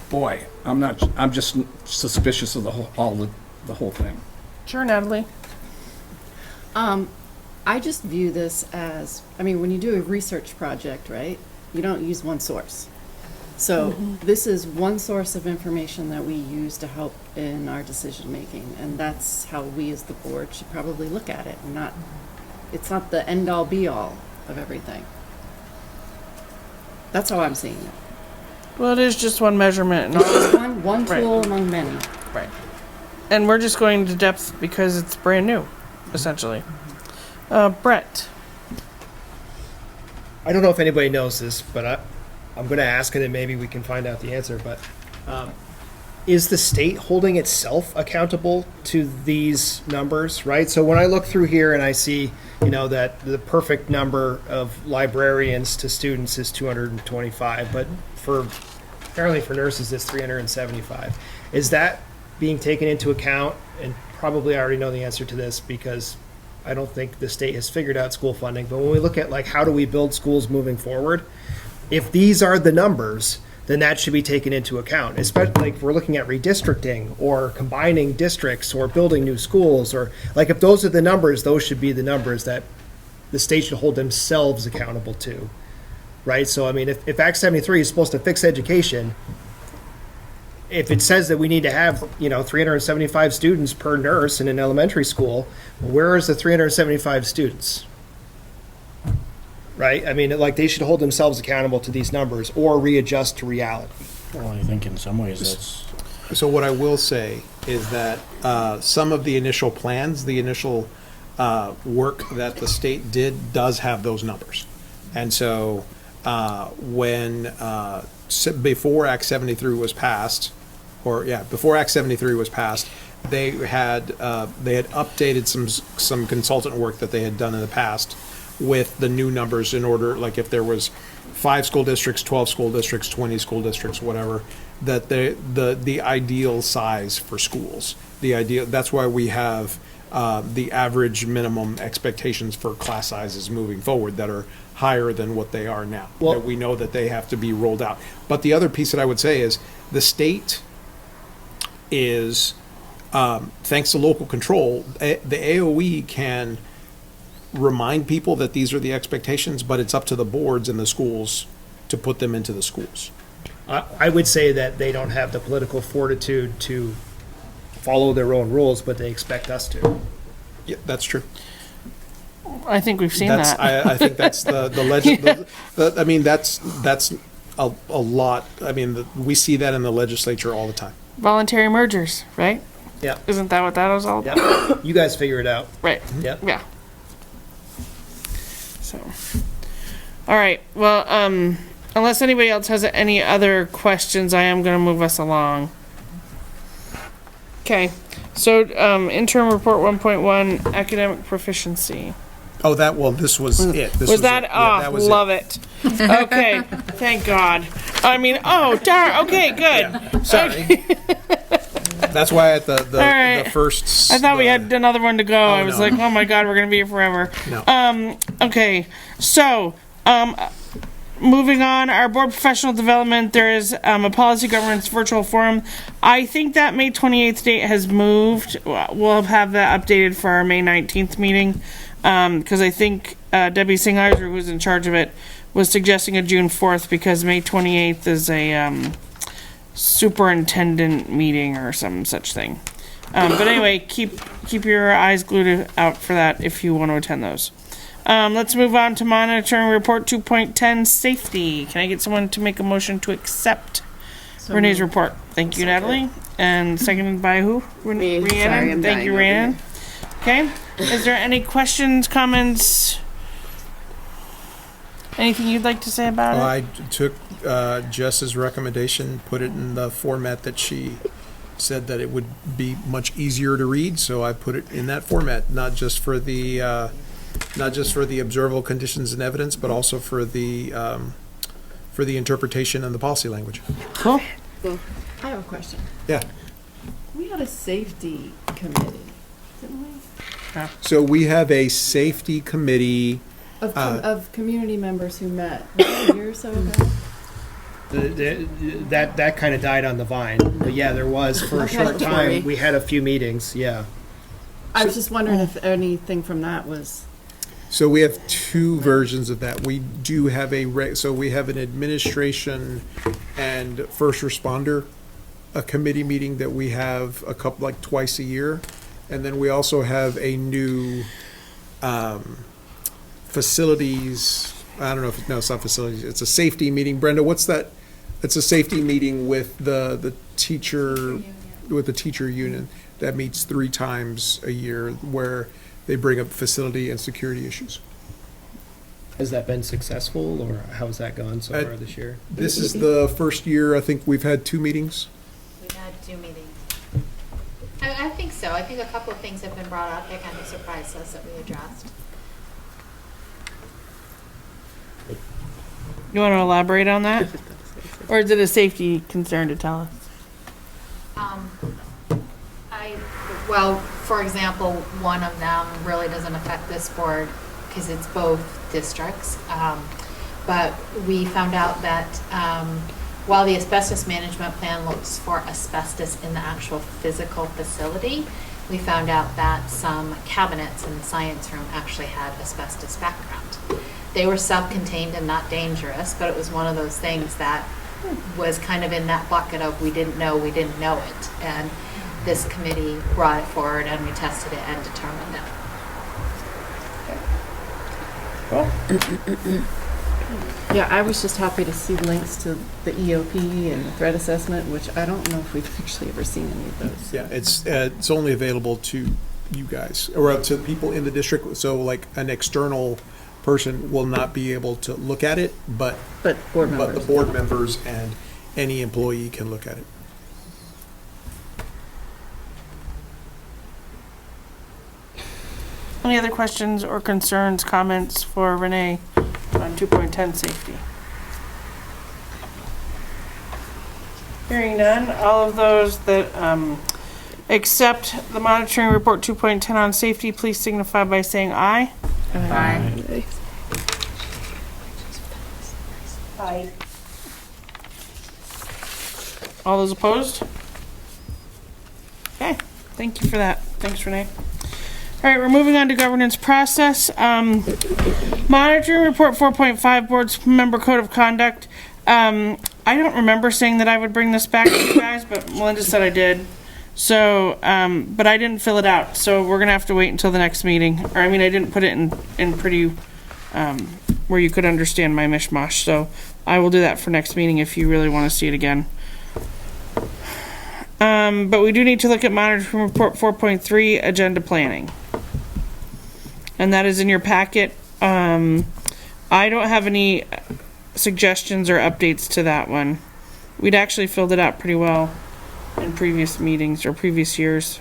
boy, I'm just suspicious of the whole thing. Sure, Natalie. I just view this as, I mean, when you do a research project, right, you don't use one source. So this is one source of information that we use to help in our decision making, and that's how we as the board should probably look at it. And not, it's not the end all be all of everything. That's how I'm seeing it. Well, it is just one measurement. And all. One tool among many. Right. And we're just going to depth because it's brand new, essentially. Brett. I don't know if anybody knows this, but I'm going to ask it and maybe we can find out the answer. But is the state holding itself accountable to these numbers, right? So when I look through here and I see, that the perfect number of librarians to students is 225, but apparently for nurses it's 375. Is that being taken into account? And probably I already know the answer to this because I don't think the state has figured out school funding. But when we look at how do we build schools moving forward, if these are the numbers, then that should be taken into account, especially if we're looking at redistricting or combining districts or building new schools, or if those are the numbers, those should be the numbers that the state should hold themselves accountable to, right? So, I mean, if Act 73 is supposed to fix education, if it says that we need to have, 375 students per nurse in an elementary school, where is the 375 students? Right? I mean, they should hold themselves accountable to these numbers or readjust to reality. Well, I think in some ways that's... So what I will say is that some of the initial plans, the initial work that the state did does have those numbers. And so before Act 73 was passed, before Act 73 was passed, they had updated some consultant work that they had done in the past with the new numbers in order, if there was 5 school districts, 12 school districts, 20 school districts, whatever, that the ideal size for schools, that's why we have the average minimum expectations for class sizes moving forward that are higher than what they are now. Well, we know that they have to be rolled out. But the other piece that I would say is the state is, thanks to local control, the AOE can remind people that these are the expectations, but it's up to the boards and the schools to put them into the schools. I would say that they don't have the political fortitude to follow their own rules, but they expect us to. Yeah, that's true. I think we've seen that. I think that's I mean, that's a lot. I mean, we see that in the legislature all the time. Voluntary mergers, right? Yeah. Isn't that what that was all about? Yeah. You guys figure it out. Right. Yeah. Yeah. So, all right. Well, unless anybody else has any other questions, I am going to move us along. Okay. So, interim report 1.1, academic proficiency. Oh, this was it. This was that? It. Yeah, that was love it. Okay. Thank God. I mean, darn. Okay, good. Yeah, sorry. Okay. That's why at the first... I thought we had another one to go. I was like, oh my God, we're going to be here forever. No. Okay, so, moving on, our board professional development, there is a policy governance virtual forum. I think that May 28th date has moved. We'll have that updated for our May 19th meeting, because I think Debbie Singheiser, who's in charge of it, was suggesting a June 4th because May 28th is a... superintendent meeting or some such thing. But anyway, keep your eyes glued out for that if you want to attend those. Let's move on to monitoring report 2.10, safety. Can I get someone to make a motion to accept Renee's report? Thank you, Natalie. And seconded by who? Rhiannon. Thank you, Rhiannon. Okay. Is there any questions, comments? Anything you'd like to say about it? I took Jess's recommendation, put it in the format that she said that it would be much easier to read, so I put it in that format, not just for the observable conditions and evidence, but also for the interpretation and the policy language. Cool. I have a question. Yeah. We had a safety committee, didn't we? Yeah. So we have a safety committee. Of community members who met a year or so ago? That kind of died on the vine. But yeah, there was for a short time. We had a few meetings. Yeah. I was just wondering if anything from that was. So we have two versions of that. We do have so we have an administration and first responder, a committee meeting that we have like twice a year. And then we also have a new facilities, I don't know if, no, it's not facilities, it's a safety meeting. Brenda, what's that? It's a safety meeting with the teacher union that meets 3 times a year where they bring up facility and security issues. Has that been successful, or how's that gone so far this year? This is the first year, I think we've had 2 meetings. We've had 2 meetings. I think so. I think a couple of things have been brought up that kind of surprised us that we addressed. You want to elaborate on that? Or is it a safety concern to tell us? Well, for example, one of them really doesn't affect this board because it's both districts. But we found out that while the asbestos management plan looks for asbestos in the actual physical facility, we found out that some cabinets in the science room actually had asbestos background. They were self-contained and not dangerous, but it was one of those things that was kind of in that bucket of we didn't know it. And this committee brought it forward and we tested it and determined it. Yeah, I was just happy to see links to the EOP and the threat assessment, which I don't know if we've actually ever seen any of those. Yeah, it's only available to you guys or to people in the district. So like an external person will not be able to look at it, but the board members and any employee can look at it. Any other questions or concerns, comments for Renee on 2.10 safety? Hearing none, all of those that accept the monitoring report 2.10 on safety, please signify by saying aye. Aye. Aye. All those opposed? Okay, thank you for that. Thanks, Renee. All right, we're moving on to governance process. Monitoring report 4.5, board's member code of conduct. I don't remember saying that I would bring this back to you guys, but Melinda said I did. So, but I didn't fill it out, so we're gonna have to wait until the next meeting. Or I mean, I didn't put it in pretty, where you could understand my mishmash. So I will do that for next meeting if you really want to see it again. But we do need to look at monitoring report 4.3, agenda planning. And that is in your packet. I don't have any suggestions or updates to that one. We'd actually filled it out pretty well in previous meetings or previous years.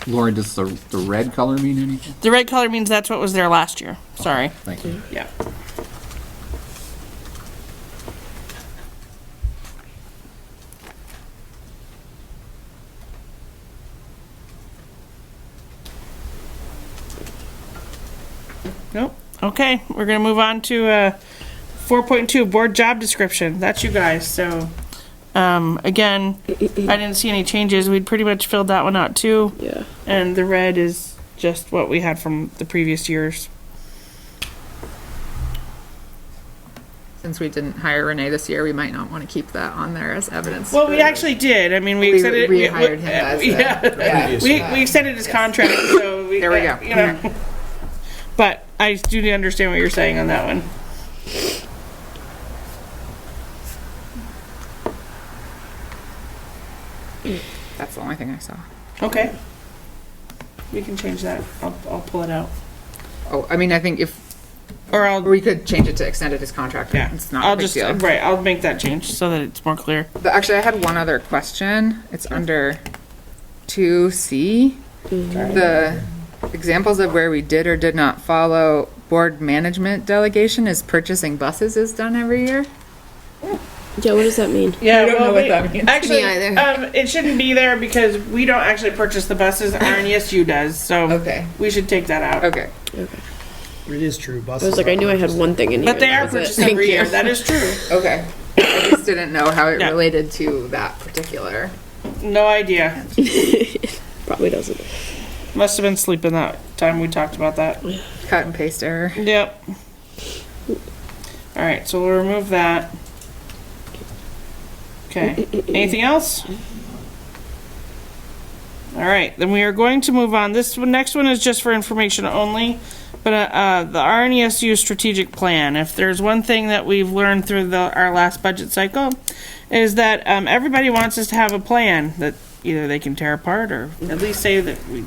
Laura, does the red color mean anything? The red color means that's what was there last year. Sorry. Thank you. Yeah. Nope. Okay, we're gonna move on to 4.2, board job description. That's you guys. So again, I didn't see any changes. We'd pretty much filled that one out too. Yeah. And the red is just what we had from the previous years. Since we didn't hire Renee this year, we might not want to keep that on there as evidence. Well, we actually did. I mean, we extended we hired him as we extended his contract. So there we go. You know, but I do understand what you're saying on that one. That's the only thing I saw. Okay. We can change that. I'll pull it out. Oh, I mean, I think we could change it to extended his contract. Yeah, it's not a big deal. Right. I'll make that change so that it's more clear. But actually, I had one other question. It's under 2C. The examples of where we did or did not follow board management delegation is purchasing buses is done every year. Yeah, what does that mean? Yeah, I don't know what that means. Actually, Me either. it shouldn't be there because we don't actually purchase the buses. RNESU does, so okay, we should take that out. Okay. It is true. Buses. I was like, I knew I had one thing in here. But they are purchased every year. That is true. Okay. I just didn't know how it Yeah. related to that particular. No idea. Probably doesn't. Must have been sleeping that time we talked about that. Cut and paste error. Yep. All right, so we'll remove that. Okay. Anything else? All right, then we are going to move on. This next one is just for information only, but the RNESU strategic plan. If there's one thing that we've learned through our last budget cycle, is that everybody wants us to have a plan that either they can tear apart or at least say that we,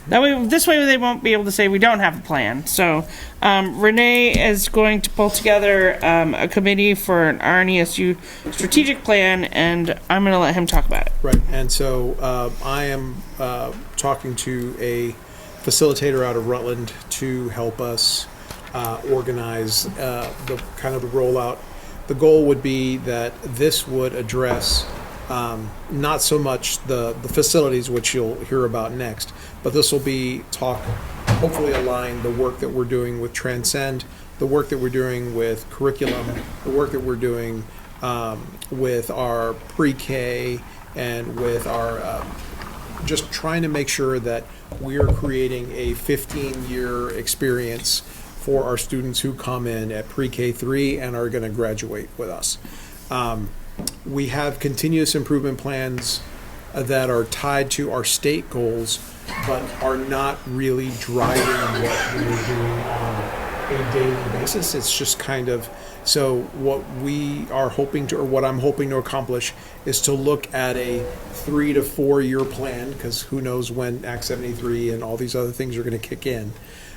that way. This way they won't be able to say we don't have a plan. So Renee is going to pull together a committee for an RNESU strategic plan, and I'm going to let him talk about it. Right, and so I am talking to a facilitator out of Rutland to help us organize the kind of the rollout. The goal would be that this would address not so much the facilities, which you'll hear about next, but this will be hopefully align the work that we're doing with Transcend, the work that we're doing with curriculum, the work that we're doing with our pre-K and with our just trying to make sure that we are creating a 15-year experience for our students who come in at pre-K 3 and are going to graduate with us. We have continuous improvement plans that are tied to our state goals, but are not really driving what we're doing on a daily basis. It's just kind of, so what we are hoping to, or what I'm hoping to accomplish, is to look at a 3 to 4 year plan, because who knows when Act 73 and all these other things are going to kick in.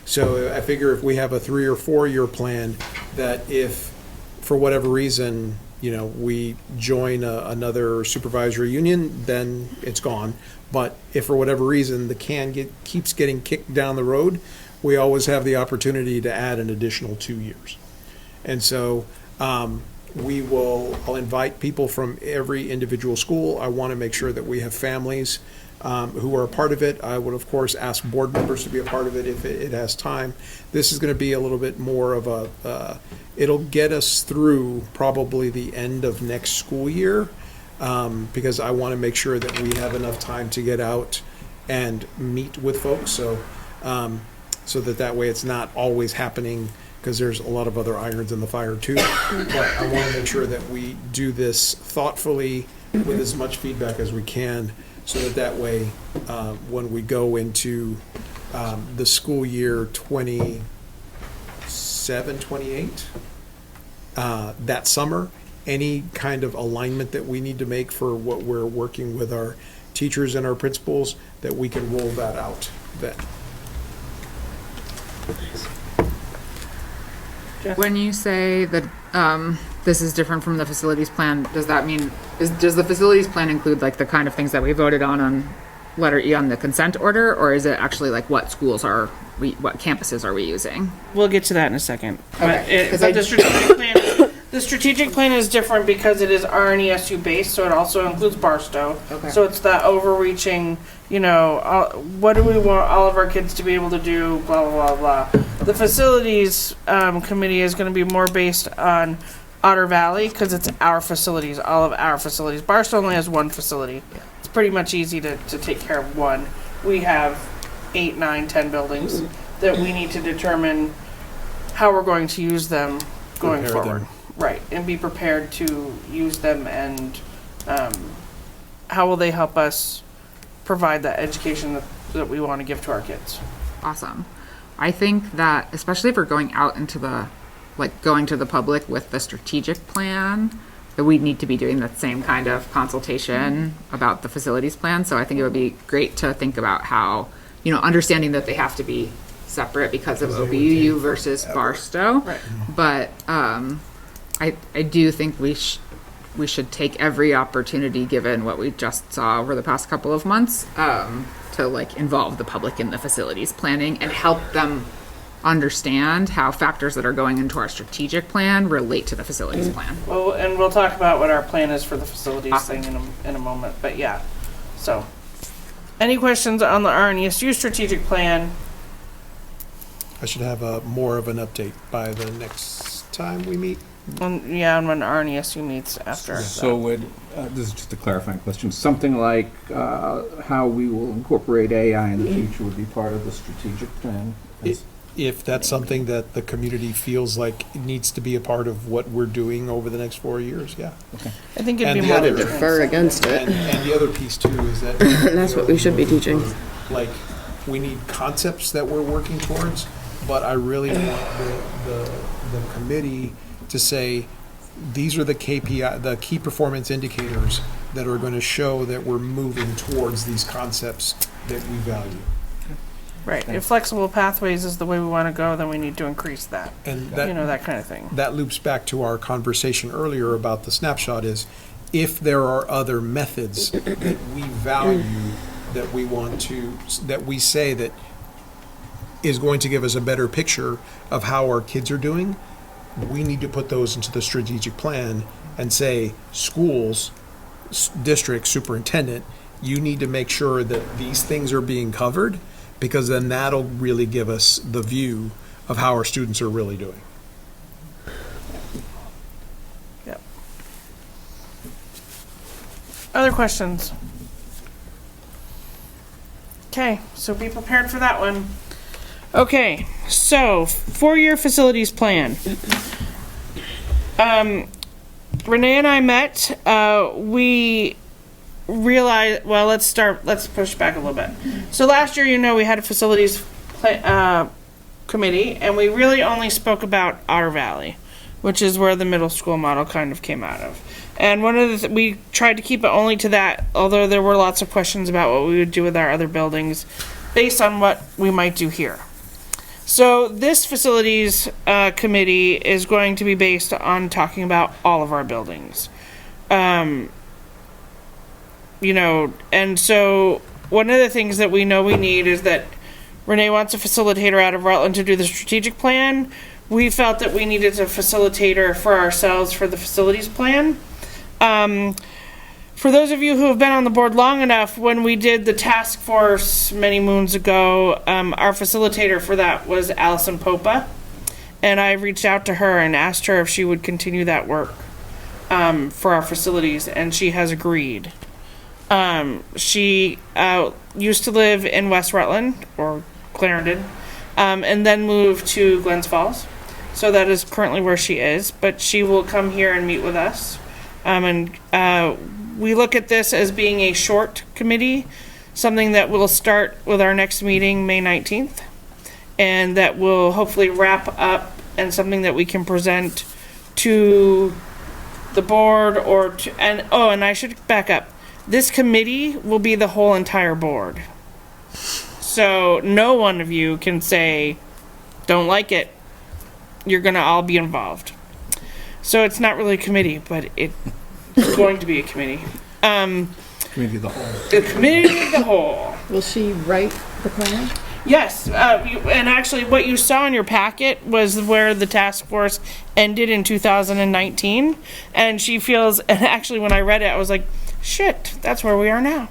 So I figure if we have a 3 or 4 year plan, that if for whatever reason, we join another supervisory union, then it's gone. But if for whatever reason the can keeps getting kicked down the road, we always have the opportunity to add an additional 2 years. And so I'll invite people from every individual school. I want to make sure that we have families who are a part of it. I would, of course, ask board members to be a part of it if it has time. This is going to be a little bit more of it'll get us through probably the end of next school year, because I want to make sure that we have enough time to get out and meet with folks. So that way it's not always happening, because there's a lot of other irons in the fire too. But I want to make sure that we do this thoughtfully with as much feedback as we can, so that way when we go into the school year 27-28, that summer, any kind of alignment that we need to make for what we're working with our teachers and our principals, that we can roll that out then. When you say that this is different from the facilities plan, does that mean, does the facilities plan include like the kind of things that we voted on letter E on the consent order, or is it actually like what campuses are we using? We'll get to that in a second. Okay. But the strategic plan is different because it is RNESU based, so it also includes Barstow. Okay. So it's that overreaching, what do we want all of our kids to be able to do, blah, blah, blah, blah. The facilities committee is going to be more based on Otter Valley, because it's our facilities, all of our facilities. Barstow only has one facility. It's pretty much easy to take care of one. We have 8, 9, 10 buildings that we need to determine how we're going to use them going Prepare forward. them. Right, and be prepared to use them, and how will they help us provide that education that we want to give to our kids. Awesome. I think that, especially if we're going out into going to the public with the strategic plan, that we need to be doing that same kind of consultation about the facilities plan. So I think it would be great to think about how, understanding that they have to be separate because of OVUU versus Barstow. Right. But I do think we should take every opportunity, given what we just saw over the past couple of months, to involve the public in the facilities planning and help them understand how factors that are going into our strategic plan relate to the facilities plan. Well, and we'll talk about what our plan is for the facilities thing in a moment. But yeah, so any questions on the RNESU strategic plan? I should have more of an update by the next time we meet. And when RNESU meets after. So would, this is just a clarifying question, something like how we will incorporate AI in the future would be part of the strategic plan? If that's something that the community feels like needs to be a part of what we're doing over the next 4 years, yeah. Okay. I think it'd And be the more other- Defer against it. And the other piece too is that. That's what we should be teaching. Like, we need concepts that we're working towards, but I really want the committee to say, these are the KPI, the key performance indicators that are going to show that we're moving towards these concepts that we value. Right. If flexible pathways is the way we want to go, then we need to increase that. And that, that kind of thing. That loops back to our conversation earlier about the snapshot is, if there are other methods that we value, that we want to, that we say that is going to give us a better picture of how our kids are doing, we need to put those into the strategic plan and say, schools, district, superintendent, you need to make sure that these things are being covered, because then that'll really give us the view of how our students are really doing. Yep. Other questions? Okay, so be prepared for that one. Okay, so 4-year facilities plan. Renee and I met. We realized, well, let's push back a little bit. So last year, we had a facilities committee, and we really only spoke about Otter Valley, which is where the middle school model kind of came out of. And one of we tried to keep it only to that, although there were lots of questions about what we would do with our other buildings based on what we might do here. So this facilities committee is going to be based on talking about all of our buildings. And so one of the things that we know we need is that Renee wants a facilitator out of Rutland to do the strategic plan. We felt that we needed a facilitator for ourselves for the facilities plan. For those of you who have been on the board long enough, when we did the task force many moons ago, our facilitator for that was Allison Popa. And I reached out to her and asked her if she would continue that work for our facilities, and she has agreed. She used to live in West Rutland, or Clarendon, and then moved to Glens Falls. So that is currently where she is, but she will come here and meet with us. We look at this as being a short committee, something that will start with our next meeting, May 19th, and that will hopefully wrap up, and something that we can present to the board and I should back up. This committee will be the whole entire board. So no one of you can say, don't like it. You're going to all be involved. So it's not really a committee, but it's going to be a committee. Committee of the whole. The committee of the whole. Will she write the plan? Yes, and actually what you saw in your packet was where the task force ended in 2019. And she feels, and actually when I read it, I was like, shit, that's where we are now.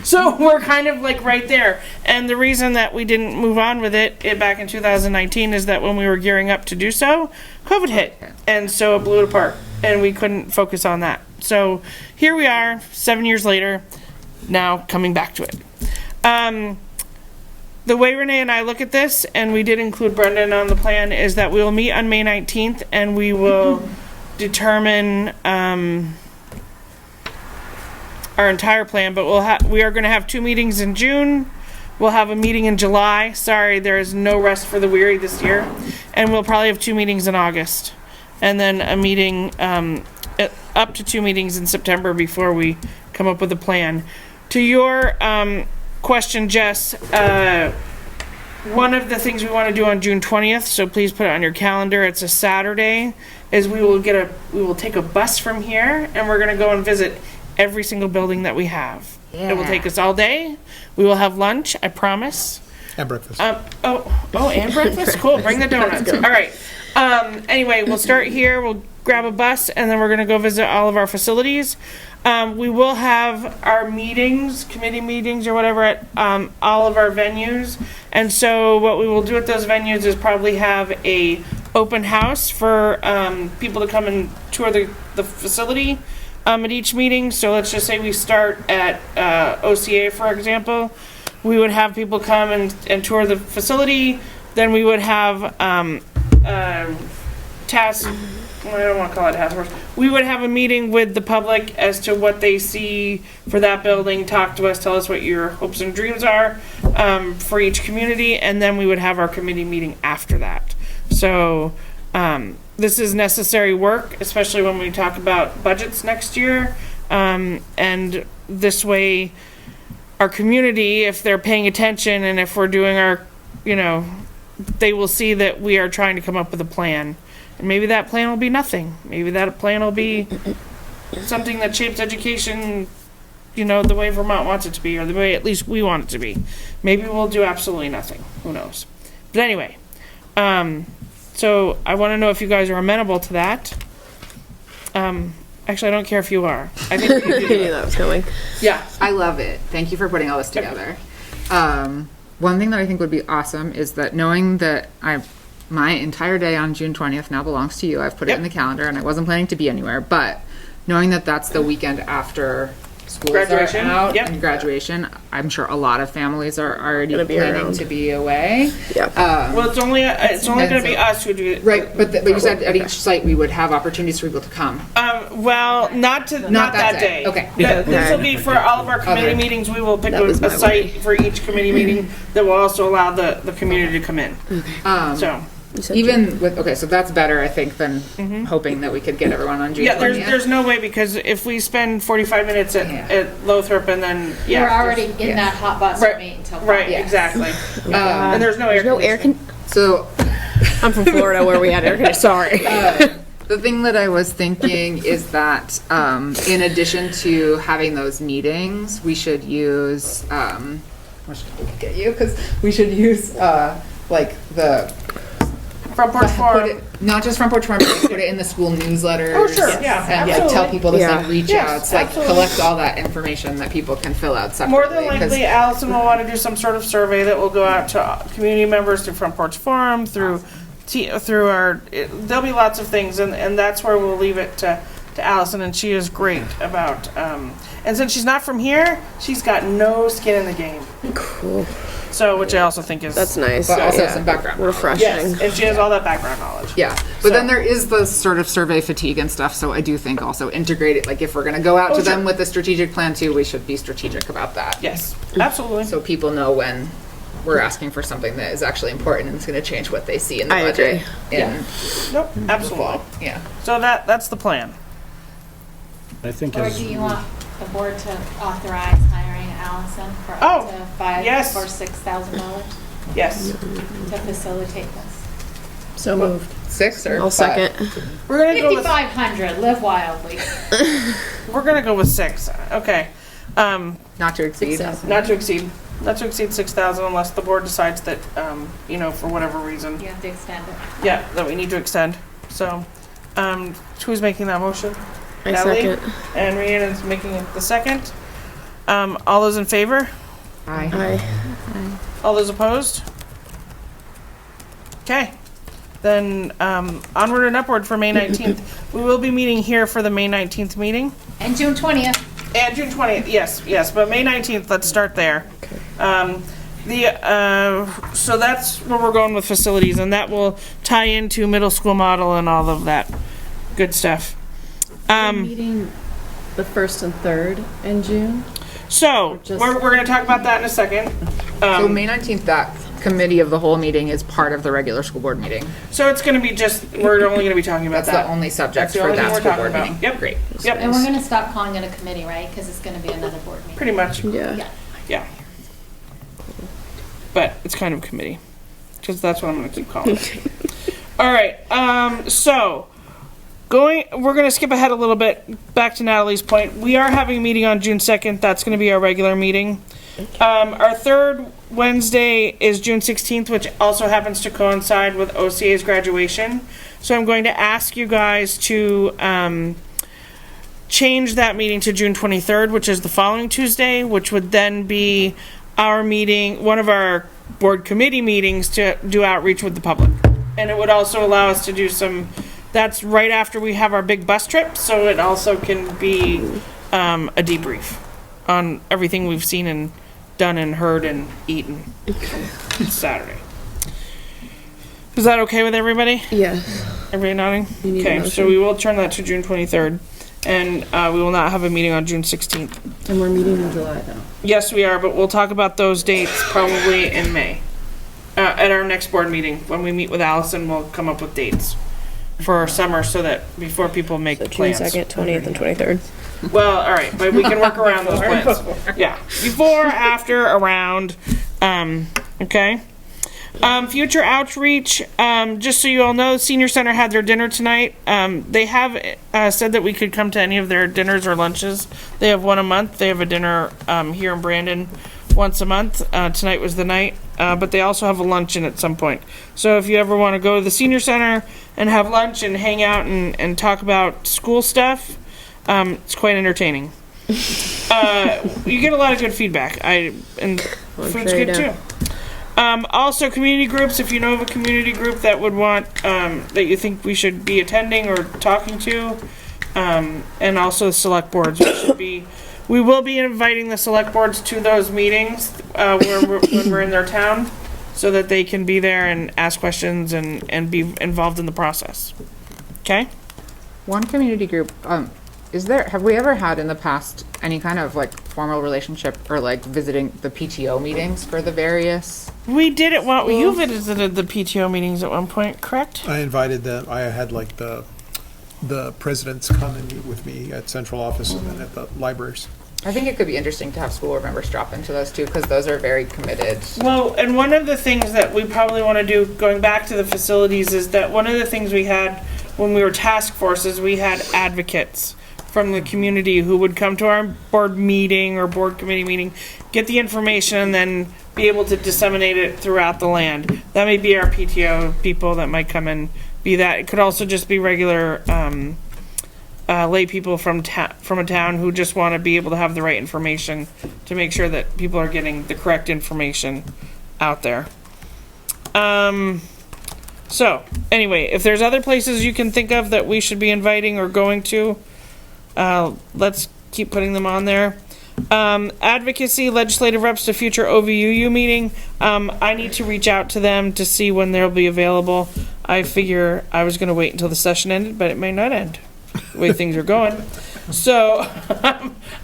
So we're kind of like right there. And the reason that we didn't move on with it back in 2019 is that when we were gearing up to do so, COVID hit. And so it blew it apart. And we couldn't focus on that. So here we are, 7 years later, now coming back to it. The way Renee and I look at this, and we did include Brendan on the plan, is that we will meet on May 19th and we will determine our entire plan, but we are going to have 2 meetings in June. We'll have a meeting in July. Sorry, there is no rest for the weary this year. And we'll probably have 2 meetings in August. And then a meeting, up to 2 meetings in September before we come up with a plan. To your question, Jess, one of the things we want to do on June 20th, so please put it on your calendar, it's a Saturday, is we will take a bus from here and we're going to go and visit every single building that we have. Yeah. It will take us all day. We will have lunch, I promise. And breakfast. And breakfast? Cool, bring the donuts. All right. Anyway, we'll start here, we'll grab a bus, and then we're going to go visit all of our facilities. We will have our meetings, committee meetings or whatever, at all of our venues. And so what we will do at those venues is probably have a open house for people to come and tour the facility at each meeting. So let's just say we start at OCA, for example. We would have people come and tour the facility. Then we would have task. I don't want to call it task force. We would have a meeting with the public as to what they see for that building. Talk to us, tell us what your hopes and dreams are for each community, and then we would have our committee meeting after that. So this is necessary work, especially when we talk about budgets next year. And this way, our community, if they're paying attention and if we're doing our, they will see that we are trying to come up with a plan. And maybe that plan will be nothing. Maybe that plan will be something that shapes education, the way Vermont wants it to be, or the way at least we want it to be. Maybe we'll do absolutely nothing. Who knows? But anyway, so I want to know if you guys are amenable to that. Actually, I don't care if you are. I think we knew that was coming. Yeah. I love it. Thank you for putting all this together. One thing that I think would be awesome is that knowing that my entire day on June 20th now belongs to you. I've put it in the calendar, and I wasn't planning to be anywhere, but knowing that that's the weekend after schools are out and graduation, I'm sure a lot of families are already planning to be away. Well, it's only going to be us who do it. Right, but you said at each site we would have opportunities for people to come. Well, not that day. Okay. This will be for all of our committee meetings. We will pick a site for each committee meeting that will also allow the community to come in. So. Even with, so that's better, I think, than hoping that we could get everyone on June 20th. There's no way, because if we spend 45 minutes at Lothrop and then, we're already in that hot bus meet until 5. Right, exactly. And there's no air conditioning. So, I'm from Florida where we had air conditioning, sorry. The thing that I was thinking is that in addition to having those meetings, we should use, what should I get you? Because we should use like the Front Porch Forum. Not just Front Porch Forum, but put it in the school newsletters. Oh, sure, yeah, and absolutely. Tell people to send reach Yes, outs, like absolutely. collect all that information that people can fill out separately. More than likely, Allison will want to do some sort of survey that will go out to community members through Front Porch Forum, through our. There'll be lots of things, and that's where we'll leave it to Allison, and she is great about. And since she's not from here, she's got no skin in the game. Cool. So, which I also think is that's nice. But also some background, refreshing. Yes, and she has all that background knowledge. Yeah, but then there is the sort of survey fatigue and stuff. So I do think also integrate it. Like if we're going to go out to them with a strategic plan too, we should be strategic about that. Yes, absolutely. So people know when we're asking for something that is actually important and it's going to change what they see in the budget. Nope, absolutely. Yeah. So that's the plan. I think. Or do you want the board to authorize hiring Allison for up to $5,000 or $6,000? Yes. To facilitate this. So moved. 6 or I'll 5? second. We're gonna go with 5,500. Live wildly. We're gonna go with 6. Okay. Not to exceed. 6,000. Not to exceed 6,000 unless the board decides that for whatever reason. You have to extend it. Yeah, that we need to extend. So, who's making that motion? I Natalie? second. And Rhiannon's making the second. All those in favor? Aye. All those opposed? Okay. Then onward and upward for May 19th. We will be meeting here for the May 19th meeting. And June 20th. And June 20th, yes. But May 19th, let's start there. So that's where we're going with facilities, and that will tie into middle school model and all of that good stuff. Meeting the 1st and 3rd in June. So we're going to talk about that in a second. So May 19th, that committee of the whole meeting is part of the regular school board meeting. So it's going to be we're only going to be talking about That's that. the only subject That's the for only thing that we're school talking board about. meeting. Yep. Great. Yep. And we're going to stop calling it a committee, right? Because it's going to be another board meeting. Pretty much. Yeah. Yeah. But it's kind of a committee, because that's what I'm going to keep calling it. All right. So we're going to skip ahead a little bit back to Natalie's point. We are having a meeting on June 2nd. That's going to be our regular meeting. Our third Wednesday is June 16th, which also happens to coincide with OCA's graduation. So I'm going to ask you guys to change that meeting to June 23rd, which is the following Tuesday, which would then be our meeting, one of our board committee meetings to do outreach with the public. And it would also allow us to do that's right after we have our big bus trip, so it also can be a debrief on everything we've seen and done and heard and eaten Saturday. Is that okay with everybody? Yes. Everybody nodding? You need a Okay, so motion. we will turn that to June 23rd, and we will not have a meeting on June 16th. And we're meeting in July though. Yes, we are, but we'll talk about those dates probably in May. At our next board meeting, when we meet with Allison, we'll come up with dates for our summer so that before people make So June plans. 2nd, 20th, and 23rd. Well, all right, but we can work around those plans. Yeah, before, after, around. Okay. Future outreach. Just so you all know, Senior Center had their dinner tonight. They have said that we could come to any of their dinners or lunches. They have one a month. They have a dinner here in Brandon once a month. Tonight was the night, but they also have a luncheon at some point. So if you ever want to go to the Senior Center and have lunch and hang out and talk about school stuff, it's quite entertaining. You get a lot of good feedback. And food's sure you good do. too. Also, community groups. If you know of a community group that would want that you think we should be attending or talking to, and also select boards. We will be inviting the select boards to those meetings when we're in their town, so that they can be there and ask questions and be involved in the process. Okay. One community group, have we ever had in the past any kind of like formal relationship or like visiting the PTO meetings for the various? We did it. Well, you visited the PTO meetings at one point, correct? I invited them. I had like the presidents come and meet with me at central office and then at the libraries. I think it could be interesting to have school board members drop into those too, because those are very committed. Well, and one of the things that we probably want to do, going back to the facilities, is that one of the things we had when we were task forces, we had advocates from the community who would come to our board meeting or board committee meeting, get the information, and then be able to disseminate it throughout the land. That may be our PTO people that might come and be that. It could also just be regular lay people from a town who just want to be able to have the right information to make sure that people are getting the correct information out there. So anyway, if there's other places you can think of that we should be inviting or going to, let's keep putting them on there. Advocacy, legislative reps to future OVUU meeting. I need to reach out to them to see when they'll be available. I figure I was going to wait until the session ended, but it may not end the way things are going. So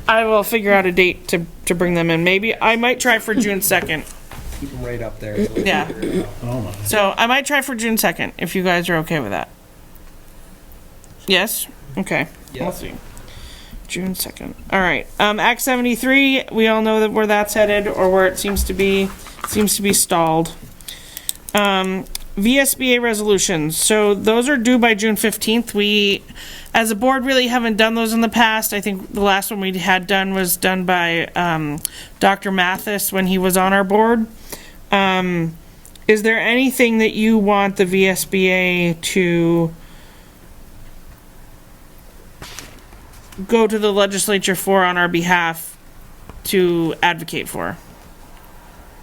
I will figure out a date to bring them in. Maybe I might try for June 2nd. Keep them right up there. Yeah. So I might try for June 2nd if you guys are okay with that. Yes? Okay. Yeah. We'll see. June 2nd. All right. Act 73, we all know that where that's headed or where it seems to be stalled. VSBA resolutions. So those are due by June 15th. We, as a board, really haven't done those in the past. I think the last one we had done was done by Dr. Mathis when he was on our board. Is there anything that you want the VSBA to go to the legislature for on our behalf to advocate for?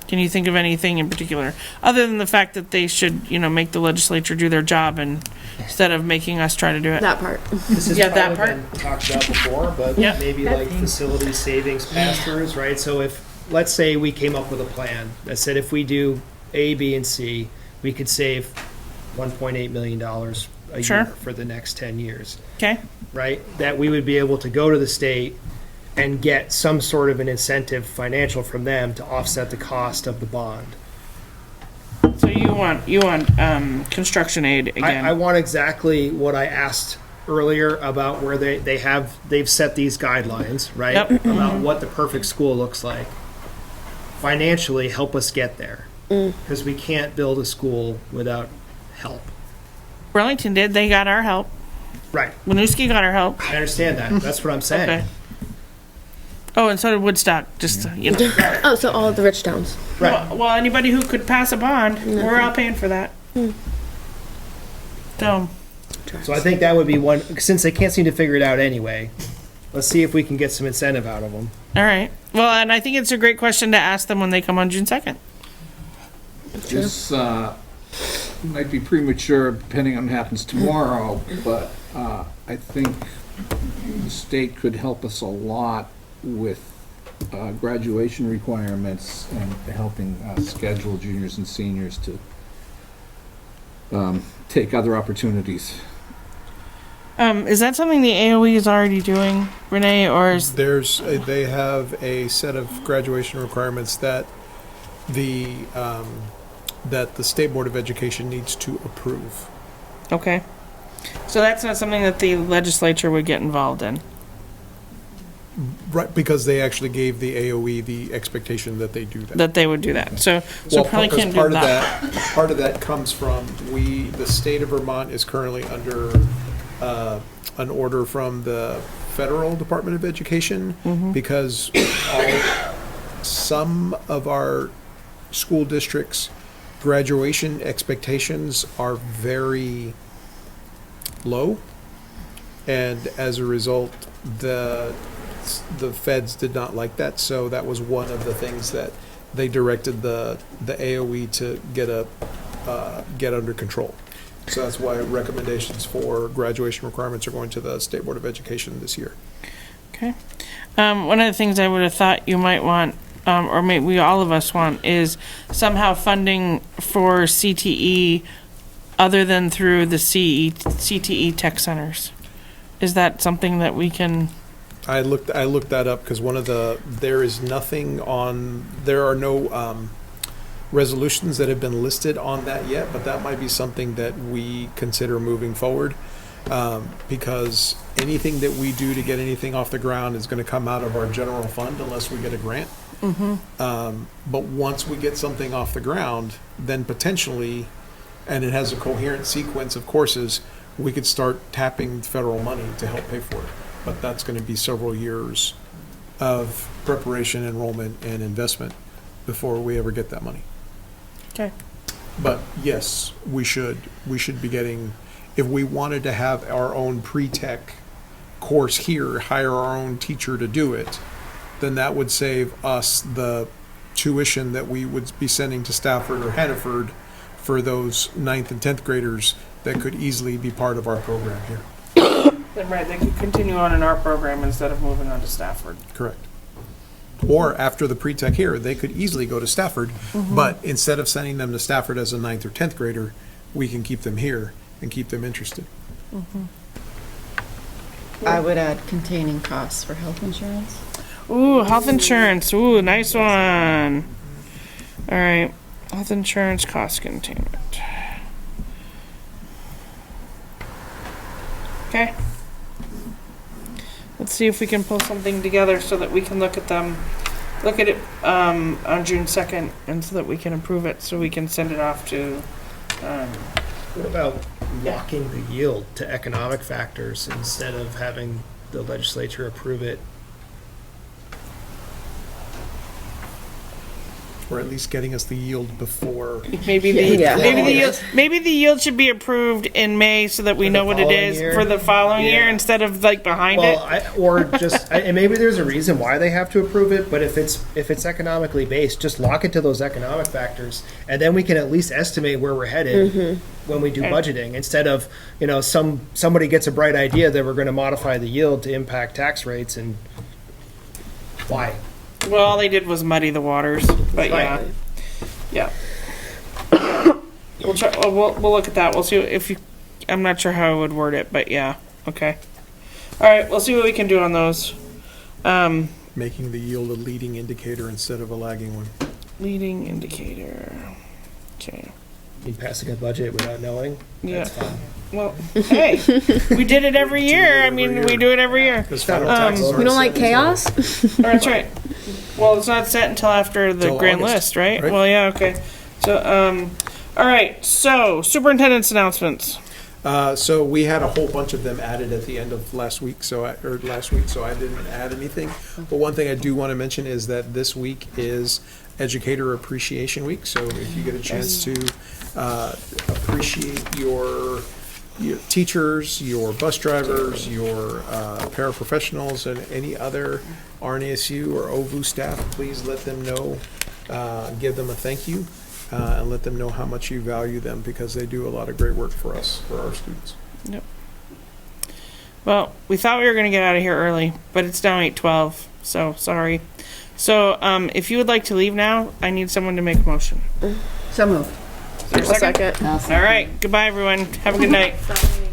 Can you think of anything in particular, other than the fact that they should, make the legislature do their job and instead of making us try to do it? That part. This has that probably been talked about before, but Yeah. maybe like facility savings pass-throughs, right? So if, let's say we came up with a plan that said if we do A, B, and C, we could save $1.8 million a Sure. year for the next 10 years, Okay. right? That we would be able to go to the state and get some sort of an incentive financial from them to offset the cost of the bond. So you want construction aid again? I want exactly what I asked earlier about where they've set these guidelines, right? Yep. About what the perfect school looks like. Financially, help us get there. Because we can't build a school without help. Burlington did. They got our help. Right. Winooski got our help. I understand that. That's what I'm saying. Okay. Oh, and so did Woodstock. Just Oh, so all of the rich towns. Right. Well, anybody who could pass a bond, we're all paying for that. So. So I think that would be one, since they can't seem to figure it out anyway. Let's see if we can get some incentive out of them. All right. Well, and I think it's a great question to ask them when they come on June 2nd. Is might be premature depending on what happens tomorrow, but I think the state could help us a lot with graduation requirements and helping schedule juniors and seniors to take other opportunities. Is that something the AOE is already doing, Renee, or is They have a set of graduation requirements that the State Board of Education needs to approve. okay? So that's not something that the legislature would get involved in. Right, because they actually gave the AOE the expectation that they do that. That they would do that. So probably because can't do part that. of that. Part of that comes from the state of Vermont is currently under an order from the federal Department of Education because some of our school districts' graduation expectations are very low, and as a result, the feds did not like that. So that was one of the things that they directed the AOE to get under control. So that's why recommendations for graduation requirements are going to the State Board of Education this year. Okay. One of the things I would have thought you might want, or maybe all of us want, is somehow funding for CTE other than through the CTE tech centers. Is that something that we can? I looked that up because there are no resolutions that have been listed on that yet, but that might be something that we consider moving forward, because anything that we do to get anything off the ground is going to come out of our general fund unless we get a grant. But once we get something off the ground, then potentially, and it has a coherent sequence of courses, we could start tapping federal money to help pay for it. But that's going to be several years of preparation, enrollment, and investment before we ever get that money. Okay. But yes, we should be getting, if we wanted to have our own pre-tech course here, hire our own teacher to do it, then that would save us the tuition that we would be sending to Stafford or Hannaford for those 9th and 10th graders that could easily be part of our program here. Right, they could continue on in our program instead of moving on to Stafford. Correct. Or after the pre-tech here, they could easily go to Stafford, but instead of sending them to Stafford as a 9th or 10th grader, we can keep them here and keep them interested. I would add containing costs for health insurance. Ooh, health insurance. Ooh, nice one. All right, health insurance cost containment. Okay. Let's see if we can pull something together so that we can look at it on June 2nd, and so that we can approve it, so we can send it off to. What about locking the yield to economic factors instead of having the legislature approve it? Or at least getting us the yield before. Maybe the yield should be approved in May so that we know what it is for the following year instead of like behind it. And maybe there's a reason why they have to approve it, but if it's economically based, just lock it to those economic factors, and then we can at least estimate where we're headed when we do budgeting, instead of somebody gets a bright idea that we're going to modify the yield to impact tax rates, and why? Well, all they did was muddy the waters, but yeah. We'll try. We'll look at that. We'll see if you. I'm not sure how I would word it, but yeah. Okay. All right. We'll see what we can do on those. Making the yield a leading indicator instead of a lagging one. Leading indicator. Okay. You passing a budget without knowing? Yeah. That's fine. Well, hey, we did it every year. I mean, we do it every year. We don't like chaos? That's right. Well, it's not set until after the grand list, right? Well, yeah, okay. So, all right. So, superintendent's announcements. So we had a whole bunch of them added at the end of last week, so I didn't add anything. But one thing I do want to mention is that this week is Educator Appreciation Week. So if you get a chance to appreciate your teachers, your bus drivers, your paraprofessionals, and any other RNASU or OVU staff, please let them know, give them a thank you. and let them know how much you value them, because they do a lot of great work for us, for our students. Yep. Well, we thought we were going to get out of here early, but it's now 8:12, so sorry. So, if you would like to leave now, I need someone to make a motion. So moved. Is there a second? All right. Goodbye, everyone. Have a good night. Sorry.